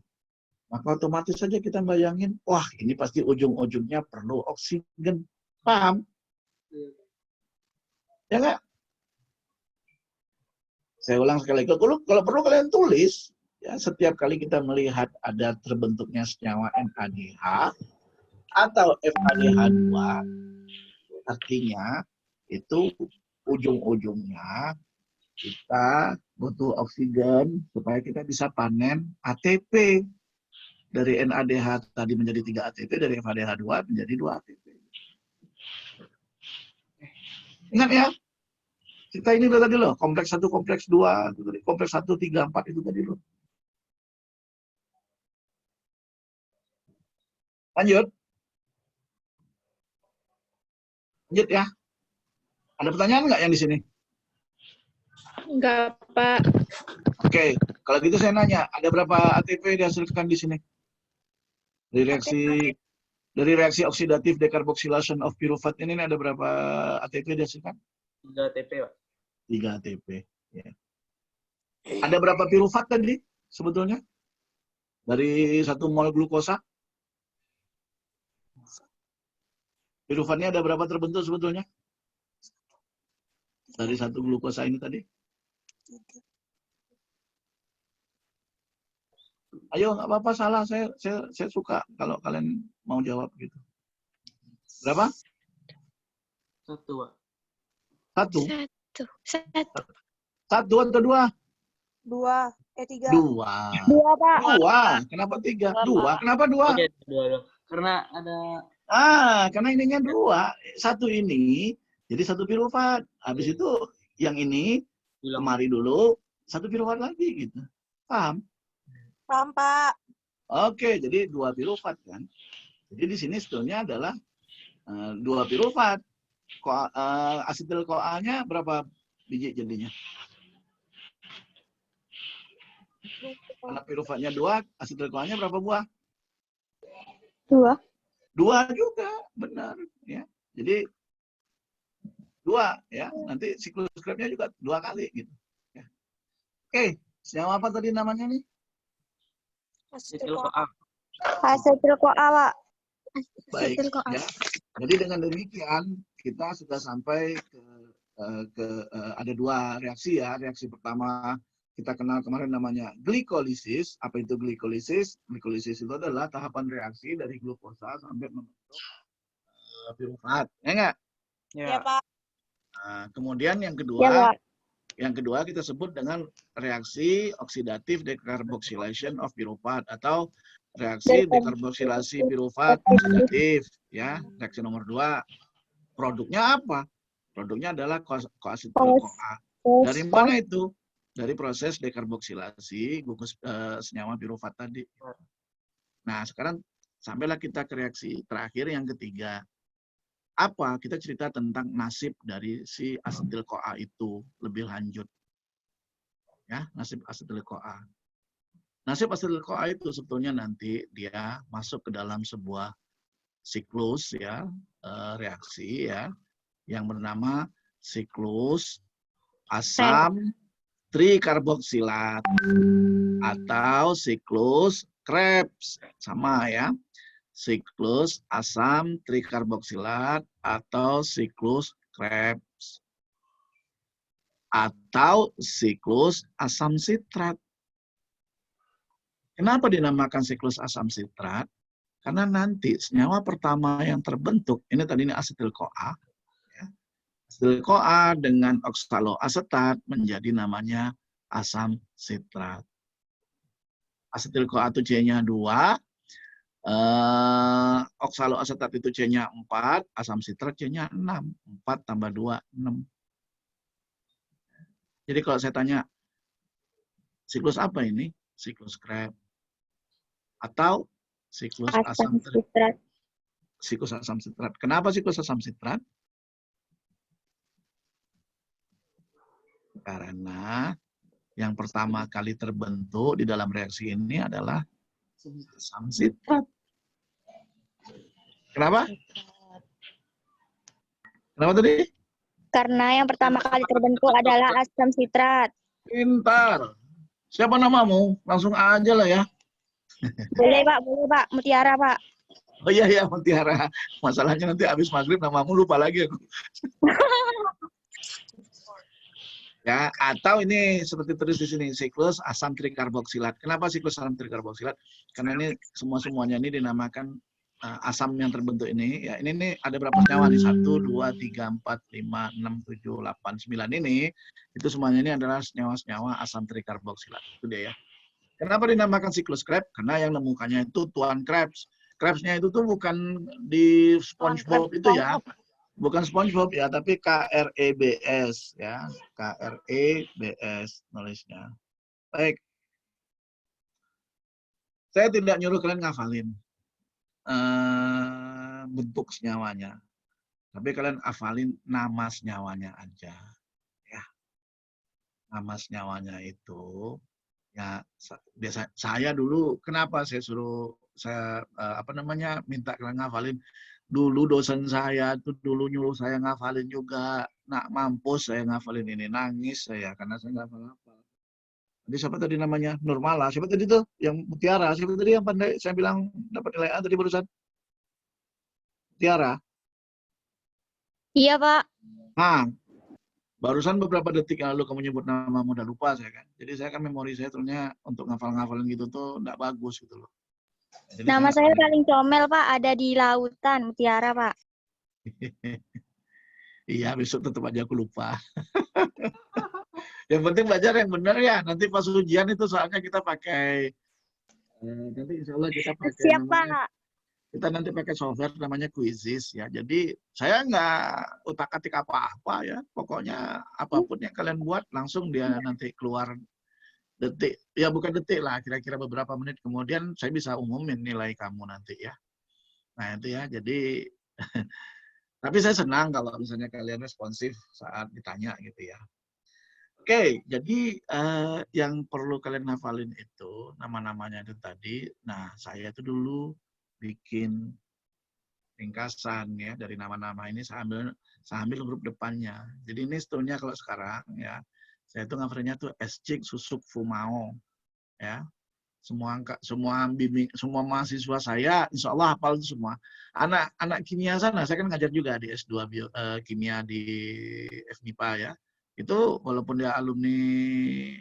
maka otomatis saja kita bayangin, wah ini pasti ujung-ujungnya perlu oksigen. Paham? Ya nggak? Saya ulang sekali lagi, kalau perlu kalian tulis, ya setiap kali kita melihat ada terbentuknya senyawa NADH atau FADH2, artinya itu ujung-ujungnya kita butuh oksigen supaya kita bisa panen ATP. Dari NADH tadi menjadi 3 ATP, dari FADH2 menjadi 2 ATP. Ingat ya, Kita ini udah tadi loh, kompleks 1, kompleks 2, itu tadi. Kompleks 1, 3, 4 itu tadi loh. Lanjut. Lanjut ya. Ada pertanyaan nggak yang di sini? Enggak, Pak. Oke, kalau gitu saya nanya, ada berapa ATP dihasilkan di sini? Dari reaksi oksidatif decarboxylation of pyruvate ini ada berapa ATP dihasilkan? 3 TP, Pak. 3 ATP. Ya. Ada berapa pyruvate tadi sebetulnya? Dari 1 mol glukosa? Piruvatnya ada berapa terbentuk sebetulnya? Dari 1 glukosa ini tadi? Ayo, nggak apa-apa, salah. Saya suka kalau kalian mau jawab gitu. Berapa? 1, Pak. 1? Satu. 1 atau 2? 2. 3. 2. 2, Pak. 2. Kenapa 3? 2. Kenapa 2? Oke, 2. Karena ada Karena ininya 2. 1 ini jadi 1 piruvat. Habis itu yang ini bilang kemari dulu 1 piruvat lagi gitu. Paham? Paham, Pak. Oke, jadi 2 piruvat kan. Jadi di sini sebetulnya adalah 2 piruvat. Asetil CoA-nya berapa biji jadinya? Karena piruvatnya 2, asetil CoA-nya berapa buah? 2. 2 juga, benar ya. Jadi 2 ya. Nanti siklus Krebs-nya juga 2 kali gitu. Ya. Oke, senyawa apa tadi namanya nih? asetil CoA. Asetil CoA, Pak. Baik Asetil CoA. ya. Jadi dengan demikian kita sudah sampai ke ada 2 reaksi ya. Reaksi pertama kita kenal kemarin namanya glikolisis. Apa itu glikolisis? Glikolisis itu adalah tahapan reaksi dari glukosa sampai membentuk piruvat. Ya enggak? Ya, Pak. Nah, kemudian yang Ya, kedua, Pak. kita sebut dengan reaksi oksidatif decarboxylation of piruvat atau reaksi dekarboksilasi piruvat oksidatif ya. Reaksi nomor 2. Produknya apa? Produknya adalah koasetil CoA. Dari mana itu? Dari proses dekarboksilasi senyawa piruvat tadi. Nah, sekarang sampailah kita ke reaksi terakhir yang ketiga. Apa? Kita cerita tentang nasib dari si asetil CoA itu lebih lanjut. Ya, nasib asetil CoA. Nasib asetil CoA itu sebetulnya nanti dia masuk ke dalam sebuah siklus ya, reaksi ya, yang bernama siklus asam trikarboksilat atau siklus Krebs, sama ya. Siklus asam trikarboksilat atau siklus Krebs atau siklus asam sitrat. Kenapa dinamakan siklus asam sitrat? Karena nanti senyawa pertama yang terbentuk, ini tadi ini asetil CoA, ya. Asetil CoA dengan oksaloasetat menjadi namanya asam sitrat. Asetil CoA itu C-nya 2, oksaloasetat itu C-nya 4, asam sitrat C-nya 6. 4 tambah 2, 6. Jadi kalau saya tanya, siklus apa ini? Siklus Krebs. Atau siklus asam sitrat. Siklus asam sitrat. Kenapa siklus asam sitrat? Karena yang pertama kali terbentuk di dalam reaksi ini adalah asam sitrat. Kenapa? Kenapa tadi? Karena yang pertama kali terbentuk adalah asam sitrat. Pintar. Siapa namamu? Langsung aja lah ya. Boleh, Pak. Boleh, Pak. Mutiara, Pak. Oh iya, iya, Mutiara. Masalahnya nanti habis maghrib namamu lupa lagi aku. Ya, atau ini seperti tulis di sini, siklus asam trikarboksilat. Kenapa siklus asam trikarboksilat? Karena ini semuanya ini dinamakan asam yang terbentuk ini. Ya, ini ada berapa senyawa nih? 1, 2, 3, 4, 5, 6, 7, 8, 9 ini. Itu semuanya ini adalah senyawa-senyawa asam trikarboksilat. Itu dia ya. Kenapa dinamakan siklus Krebs? Karena yang nemukannya itu Tuan Krebs. Krebsnya itu tuh bukan di SpongeBob itu ya. Bukan SpongeBob ya, tapi KREBS ya. KREBS nulisnya. Baik. Saya tidak nyuruh kalian ngafalin bentuk senyawanya. Tapi kalian hafalin nama senyawanya aja. Ya. Nama senyawanya itu ya biasa saya dulu kenapa saya minta kalian ngafalin. Dulu dosen saya tuh dulu nyuruh saya ngafalin juga. Nak mampus saya ngafalin ini, nangis saya karena saya nggak hafal-hafal. Jadi siapa tadi namanya? Nurmala. Siapa tadi tuh? Yang Mutiara. Siapa tadi yang pandai saya bilang dapat nilai A tadi barusan? Mutiara. Iya, Pak. Nah, barusan beberapa detik yang lalu kamu nyebut namamu, udah lupa saya kan. Jadi saya kan memori saya ternyata untuk ngafal-ngafalin gitu tuh nggak bagus gitu loh. Jadi Nama saya ngafalin. paling comel, Pak. Ada di lautan, Mutiara, Pak. Iya, besok tetap aja aku lupa. Yang penting belajar yang benar ya. Nanti pas ujian itu soalnya kita pakai, nanti insya Allah kita pakai Siap, namanya, Pak. kita nanti pakai software namanya Quizzes ya. Jadi saya nggak utak-atik apa-apa ya. Pokoknya apapun yang kalian buat langsung dia nanti keluar detik. Ya bukan detik lah, kira-kira beberapa menit kemudian saya bisa umumin nilai kamu nanti ya. Nah itu ya, jadi tapi saya senang kalau misalnya kalian responsif saat ditanya gitu ya. Oke, jadi yang perlu kalian hafalin itu nama-namanya itu tadi. Nah, saya itu dulu bikin ringkasan ya dari nama-nama ini saya ambil huruf depannya. Jadi ini sebenarnya kalau sekarang ya, saya itu ngafalinnya tuh Escik Susuk Fumao ya. Semua mahasiswa saya insya Allah hafal itu semua. Anak kimia sana, saya kan ngajar juga di S2 kimia di FMIPA ya. Itu walaupun dia alumni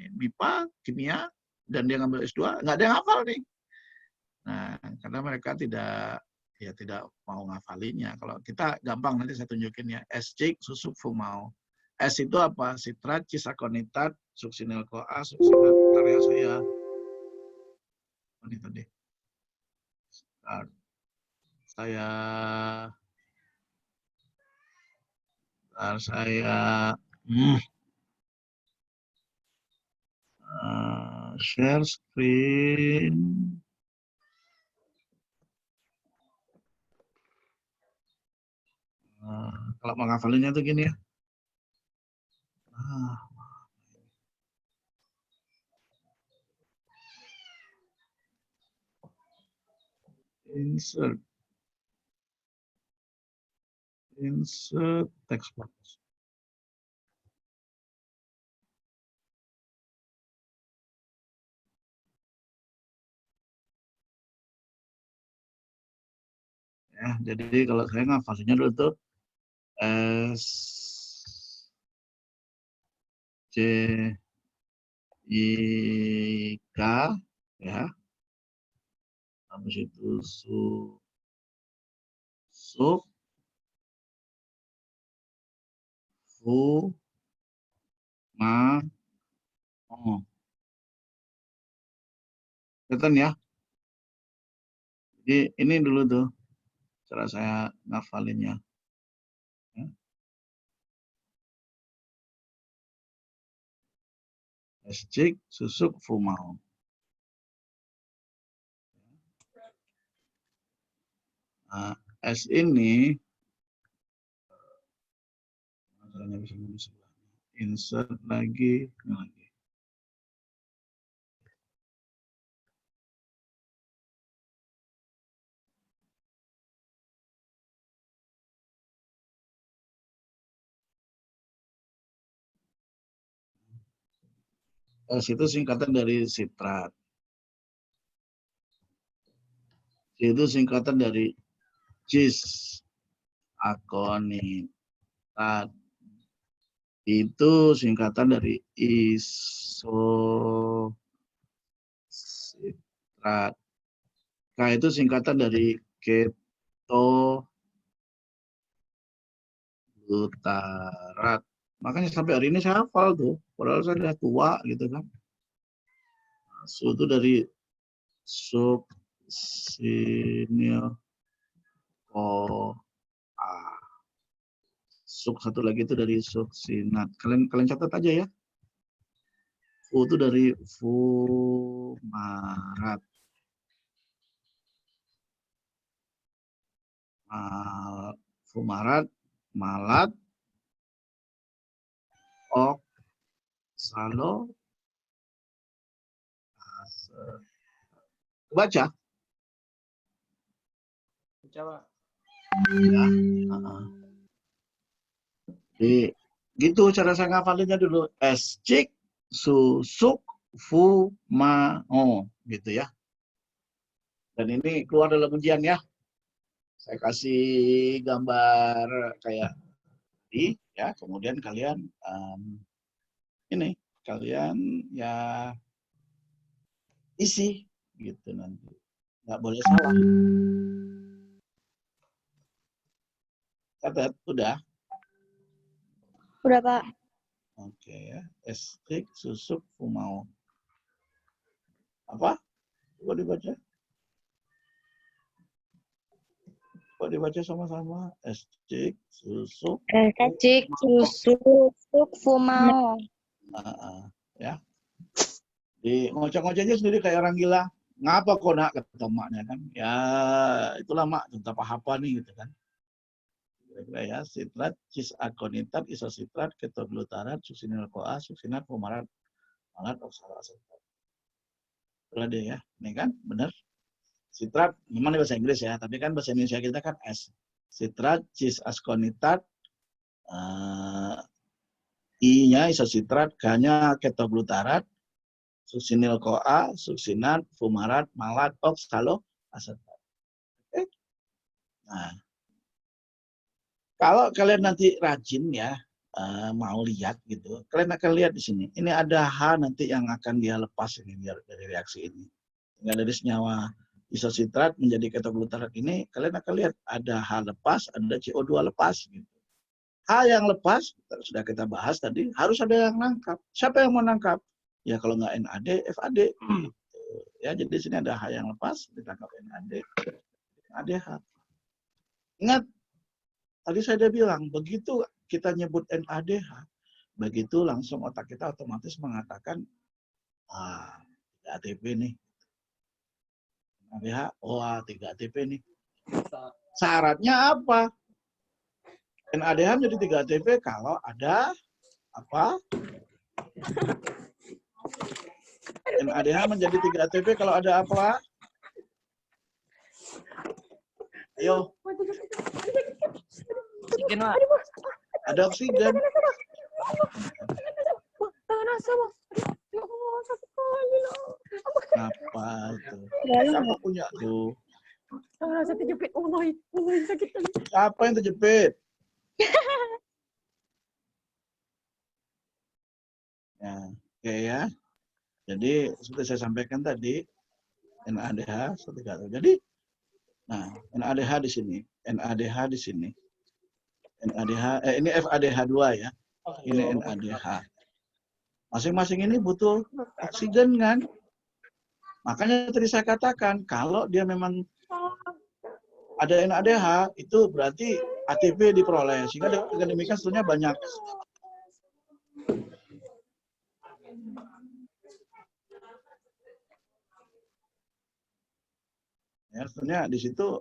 MIPA kimia dan dia ngambil S2, nggak ada yang hafal nih. Nah, karena mereka tidak mau ngafalinnya. Kalau kita gampang nanti saya tunjukin ya. Escik Susuk Fumao. S itu apa? Citrat, Cisakonitat, Suksinil Koa, Suksinil Tarya saya. Ini tadi. Saya share screen. Kalau mau ngafalinnya tuh gini ya. Insert text box. Ya, jadi kalau saya ngafalinnya dulu tuh S C I K ya. Habis itu Suk Fu Ma Oh. Kelihatan ya. Jadi ini dulu tuh cara saya ngafalinnya. Ya. Escik Susuk Fumao. Nah, S ini bisa di sebelah. Insert lagi. S itu singkatan dari citrat. C itu singkatan dari cis akonitat. Itu singkatan dari isocitrat. K itu singkatan dari ketoglutarat. Makanya sampai hari ini saya hafal tuh. Padahal saya udah tua gitu kan. Su itu dari suksinil koa. Satu lagi itu dari suksinat. Kalian catat aja ya. Fu itu dari fumarat. Fumarat, malat, oksalo, baca. Coba. Ya. Jadi, gitu cara saya ngafalinnya dulu. Escik, susuk, fu, ma, o. Gitu ya. Dan ini keluar dalam ujian ya. Saya kasih gambar kayak tadi ya. Kemudian kalian kalian ya isi gitu nanti. Nggak boleh salah. Catat, udah? Udah, Pak. Oke ya. Estik, susuk, fumau. Apa? Coba dibaca. Coba dibaca sama-sama. Estik, susuk. Cik, susuk, fumau. Ya. Di ngoceh-ngocehnya sendiri kayak orang gila. Ngapa kok nak kata maknya kan? Ya itulah mak tentang apa nih gitu kan. Kira-kira ya sitrat, cis akonitat, isositrat, ketoglutarat, suksinil koa, suksinat, fumarat, malat, oksalasetat. Itulah dia ya. Ini kan benar. Sitrat memang bahasa Inggris ya, tapi kan bahasa Indonesia kita kan S. Sitrat, cis akonitat, I-nya isositrat, K-nya ketoglutarat, suksinil koa, suksinat, fumarat, malat, oksaloasetat. Oke. Nah, kalau kalian nanti rajin ya, mau lihat gitu, kalian akan lihat di sini. Ini ada H nanti yang akan dia lepas ini dari reaksi ini. Tinggal dari senyawa isositrat menjadi ketoglutarat ini, kalian akan lihat ada H lepas, ada CO2 lepas. Gitu. H yang lepas, sudah kita bahas tadi, harus ada yang nangkap. Siapa yang mau nangkap? Ya kalau nggak NAD, FAD. Gitu. Ya, jadi di sini ada H yang lepas, ditangkap NAD, NADH. Ingat, tadi saya udah bilang, begitu kita nyebut NADH, begitu langsung otak kita otomatis mengatakan, 3 ATP nih. NADH, 3 ATP nih. Syaratnya apa? NADH menjadi 3 ATP kalau ada apa? NADH menjadi 3 ATP kalau ada apa? Ayo. Oksigen, Pak. Ada oksigen. Apa itu? Siapa punya tuh? Saya terjepit. Allah, sakit. Siapa yang terjepit? Ya, oke ya. Jadi seperti saya sampaikan tadi, NADH seperti kata. Jadi, nah NADH di sini, NADH di sini, NADH, ini FADH2 ya, ini NADH. Masing-masing ini butuh oksigen kan? Makanya tadi saya katakan kalau dia memang ada NADH itu berarti ATP diperoleh. Sehingga dengan demikian sebetulnya banyak. Ya, sebenarnya di situ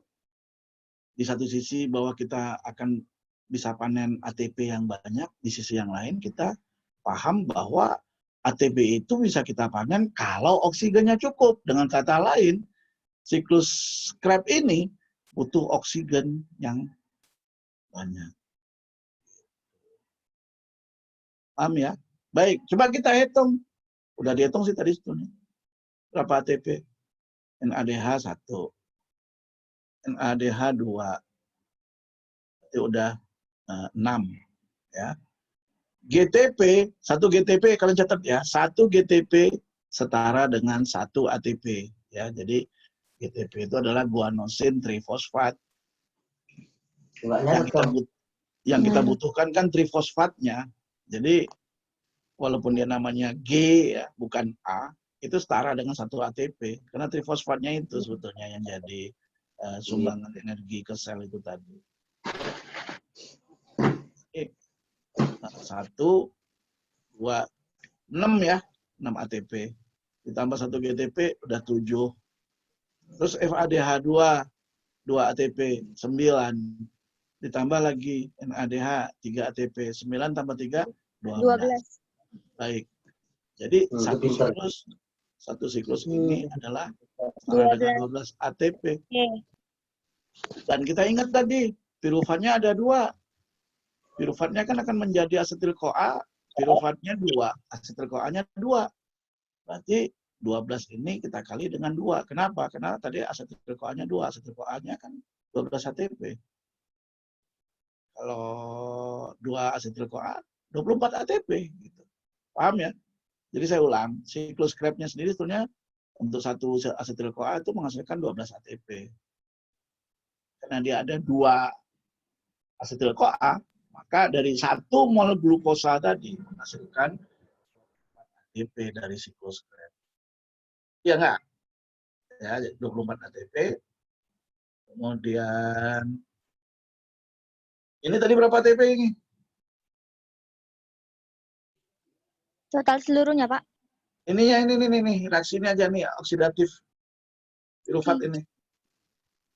di satu sisi bahwa kita akan bisa panen ATP yang banyak, di sisi yang lain kita paham bahwa ATP itu bisa kita panen kalau oksigennya cukup. Dengan kata lain, siklus Krebs ini butuh oksigen yang banyak. Paham ya? Baik, coba kita hitung. Udah dihitung sih tadi sebetulnya. Berapa ATP? NADH 1. NADH 2. Itu udah 6 ya. GTP, 1 GTP kalian catat ya. 1 GTP setara dengan 1 ATP ya. Jadi GTP itu adalah guanosin trifosfat. Yang kita butuhkan kan trifosfatnya. Jadi walaupun dia namanya G ya, bukan A, itu setara dengan 1 ATP. Karena trifosfatnya itu sebetulnya yang jadi sumbangan energi ke sel itu tadi. Oke. 1, 2, 6 ya. 6 ATP. Ditambah 1 GTP udah 7. Terus FADH2, 2 ATP, 9. Ditambah lagi NADH, 3 ATP. 9 tambah 3, 12. 12. Baik. Jadi satu siklus ini adalah setara dengan 12 ATP. Dan kita ingat tadi, piruvatnya ada 2. Piruvatnya kan akan menjadi asetil-CoA, piruvatnya 2, asetil-CoA-nya 2. Berarti 12 ini kita kali dengan 2. Kenapa? Karena tadi asetil-CoA-nya 2, asetil-CoA-nya kan 12 ATP. Kalau 2 asetil-CoA, 24 ATP. Gitu. Paham ya? Jadi saya ulang, siklus Krebs-nya sendiri sebetulnya untuk satu asetil-CoA itu menghasilkan 12 ATP. Karena dia ada 2 asetil-CoA, maka dari 1 mol glukosa tadi menghasilkan ATP dari siklus Krebs. Iya enggak? Ya, 24 ATP. Kemudian ini tadi berapa ATP ini? Total seluruhnya, Pak. Ini ya, ini reaksi ini aja nih, oksidatif piruvat ini.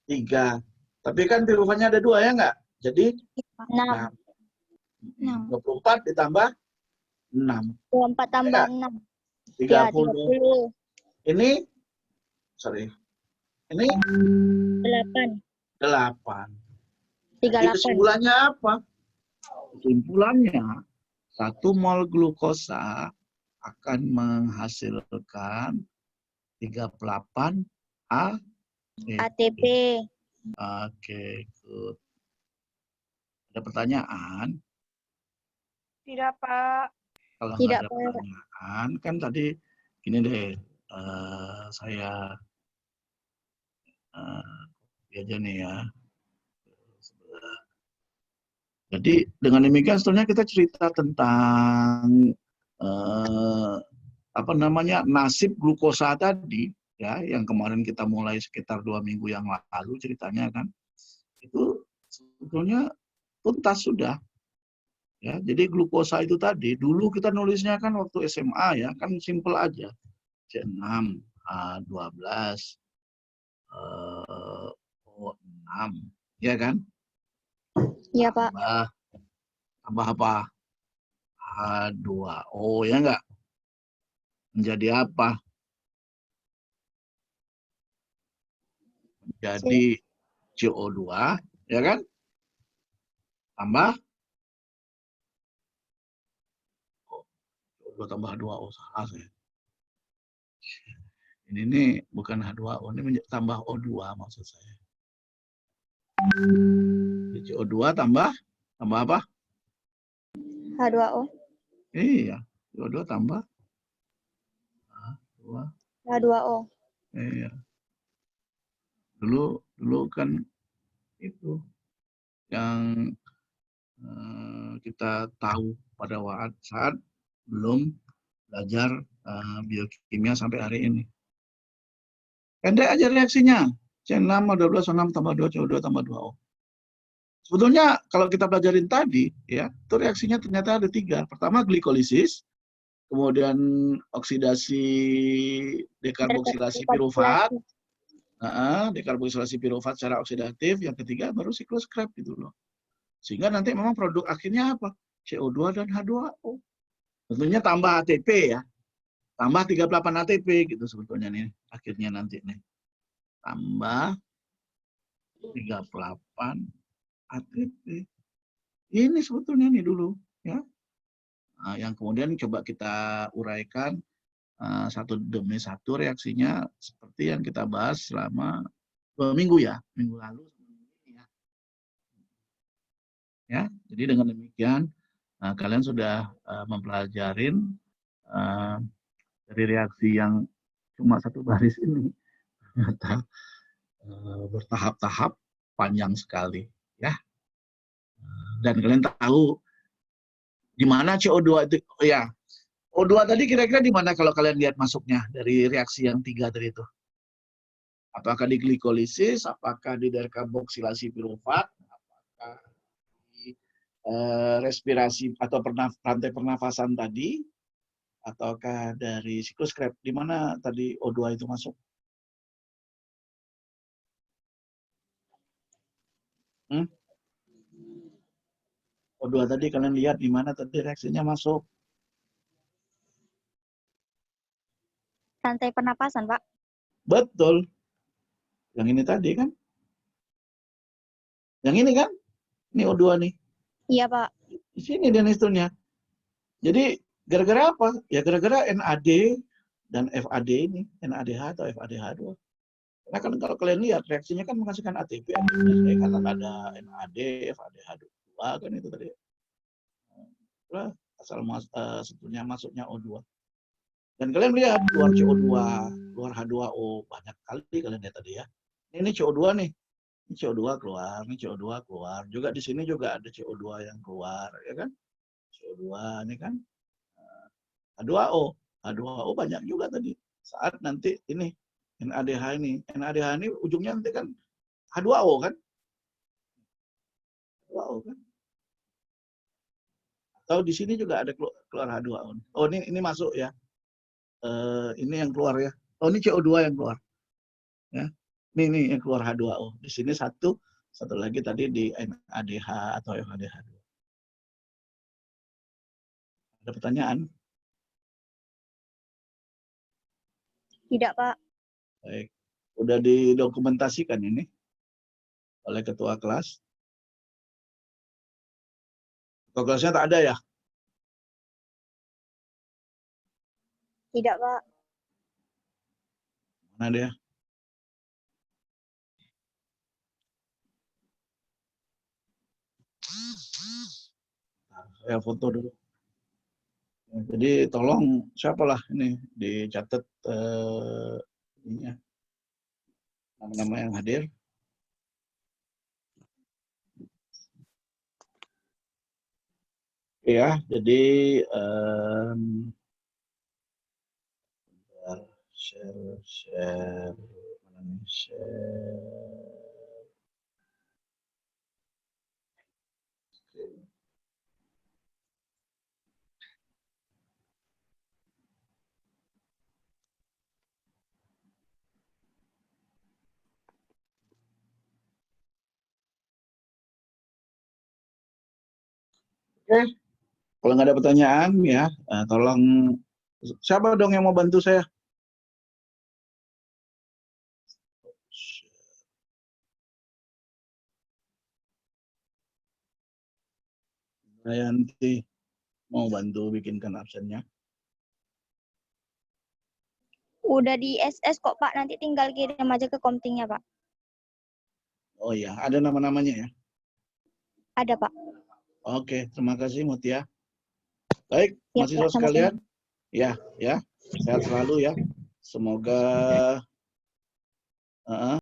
3. Tapi kan piruvatnya ada 2 ya enggak? Jadi 6. 24 ditambah 6. 24 tambah 6. Ya, 30. Ini, sorry. Ini 8. 8. Jadi 38. kesimpulannya apa? Kesimpulannya, 1 mol glukosa akan menghasilkan 38 ATP. Oke, good. Ada pertanyaan? Tidak, Pak. Kalau Tidak, nggak ada pertanyaan, kan tadi gini deh, saya aja nih ya. Jadi dengan demikian sebetulnya kita cerita tentang nasib glukosa tadi ya, yang kemarin kita mulai sekitar 2 minggu yang lalu ceritanya kan, itu sebetulnya tuntas sudah. Ya, jadi glukosa itu tadi, dulu kita nulisnya kan waktu SMA ya, kan simple aja. C6, H12, O6, ya kan? Iya, Pak. Tambah apa? H2O, ya enggak? Menjadi apa? Menjadi CO2, ya kan? Tambah CO2 tambah H2O, salah saya. Ini nih bukan H2O, ini tambah O2 maksud saya. CO2 tambah apa? H2O. Iya, CO2 tambah H2O. Iya. Dulu kan itu yang kita tahu pada saat belum belajar biokimia sampai hari ini. Pendek aja reaksinya. C6, O12, O6 tambah 2, CO2 tambah 2O. Sebetulnya kalau kita pelajarin tadi, ya, itu reaksinya ternyata ada 3. Pertama glikolisis, kemudian oksidasi dekarboksilasi pirufat, dekarboksilasi pirufat secara oksidatif, yang ketiga baru siklus Krebs gitu loh. Sehingga nanti memang produk akhirnya apa? CO2 dan H2O. Tentunya tambah ATP ya. Tambah 38 ATP gitu sebetulnya nih akhirnya nanti nih. Tambah 38 ATP. Ini sebetulnya nih dulu ya. Nah, yang kemudian coba kita uraikan satu demi satu reaksinya seperti yang kita bahas selama 2 minggu ya, minggu lalu. Ya, jadi dengan demikian kalian sudah mempelajarin dari reaksi yang cuma 1 baris ini ternyata bertahap-tahap panjang sekali ya. Dan kalian tahu di mana CO2 itu ya. O2 tadi kira-kira di mana kalau kalian lihat masuknya dari reaksi yang 3 tadi itu? Apakah di glikolisis, apakah di dekarboksilasi pirufat, apakah di respirasi atau rantai pernafasan tadi, ataukah dari siklus Krebs? Di mana tadi O2 itu masuk? O2 tadi kalian lihat di mana tadi reaksinya masuk? Rantai pernapasan, Pak. Betul. Yang ini tadi kan? Yang ini kan? Ini O2 nih. Iya, Pak. Di sini dia nisturnya. Jadi gara-gara apa? Ya gara-gara NAD dan FAD ini. NADH atau FADH2. Karena kan kalau kalian lihat reaksinya kan menghasilkan ATP, karena ada NAD, FADH2 kan itu tadi. Nah, asal sebetulnya masuknya O2. Dan kalian lihat keluar CO2, keluar H2O, banyak kali kalian lihat tadi ya. Ini CO2 nih. Ini CO2 keluar, ini CO2 keluar. Juga di sini juga ada CO2 yang keluar, ya kan? CO2 ini kan H2O. H2O banyak juga tadi. Saat nanti ini NADH ini. NADH ini ujungnya nanti kan H2O kan? H2O kan? Atau di sini juga ada keluar H2O. Oh, ini masuk ya. Ini yang keluar ya. Oh, ini CO2 yang keluar. Ya. Ini yang keluar H2O. Di sini satu lagi tadi di NADH atau FADH2. Ada pertanyaan? Tidak, Pak. Baik. Udah didokumentasikan ini oleh ketua kelas. Ketua kelasnya tak ada ya? Tidak, Pak. Mana dia? Saya foto dulu. Jadi tolong siapalah ini dicatat ininya, nama-nama yang hadir. Ya, jadi share, mana nih share. Oke, kalau nggak ada pertanyaan ya, tolong siapa dong yang mau bantu saya? Nanti mau bantu bikinkan absennya. Udah di SS kok, Pak. Nanti tinggal kirim aja ke komtingnya, Pak. Oh iya, ada nama-namanya ya. Ada, Pak. Oke, terima kasih Mutia. Baik, Ya, mahasiswa Pak, sama-sama. sekalian, ya, sehat selalu ya. Semoga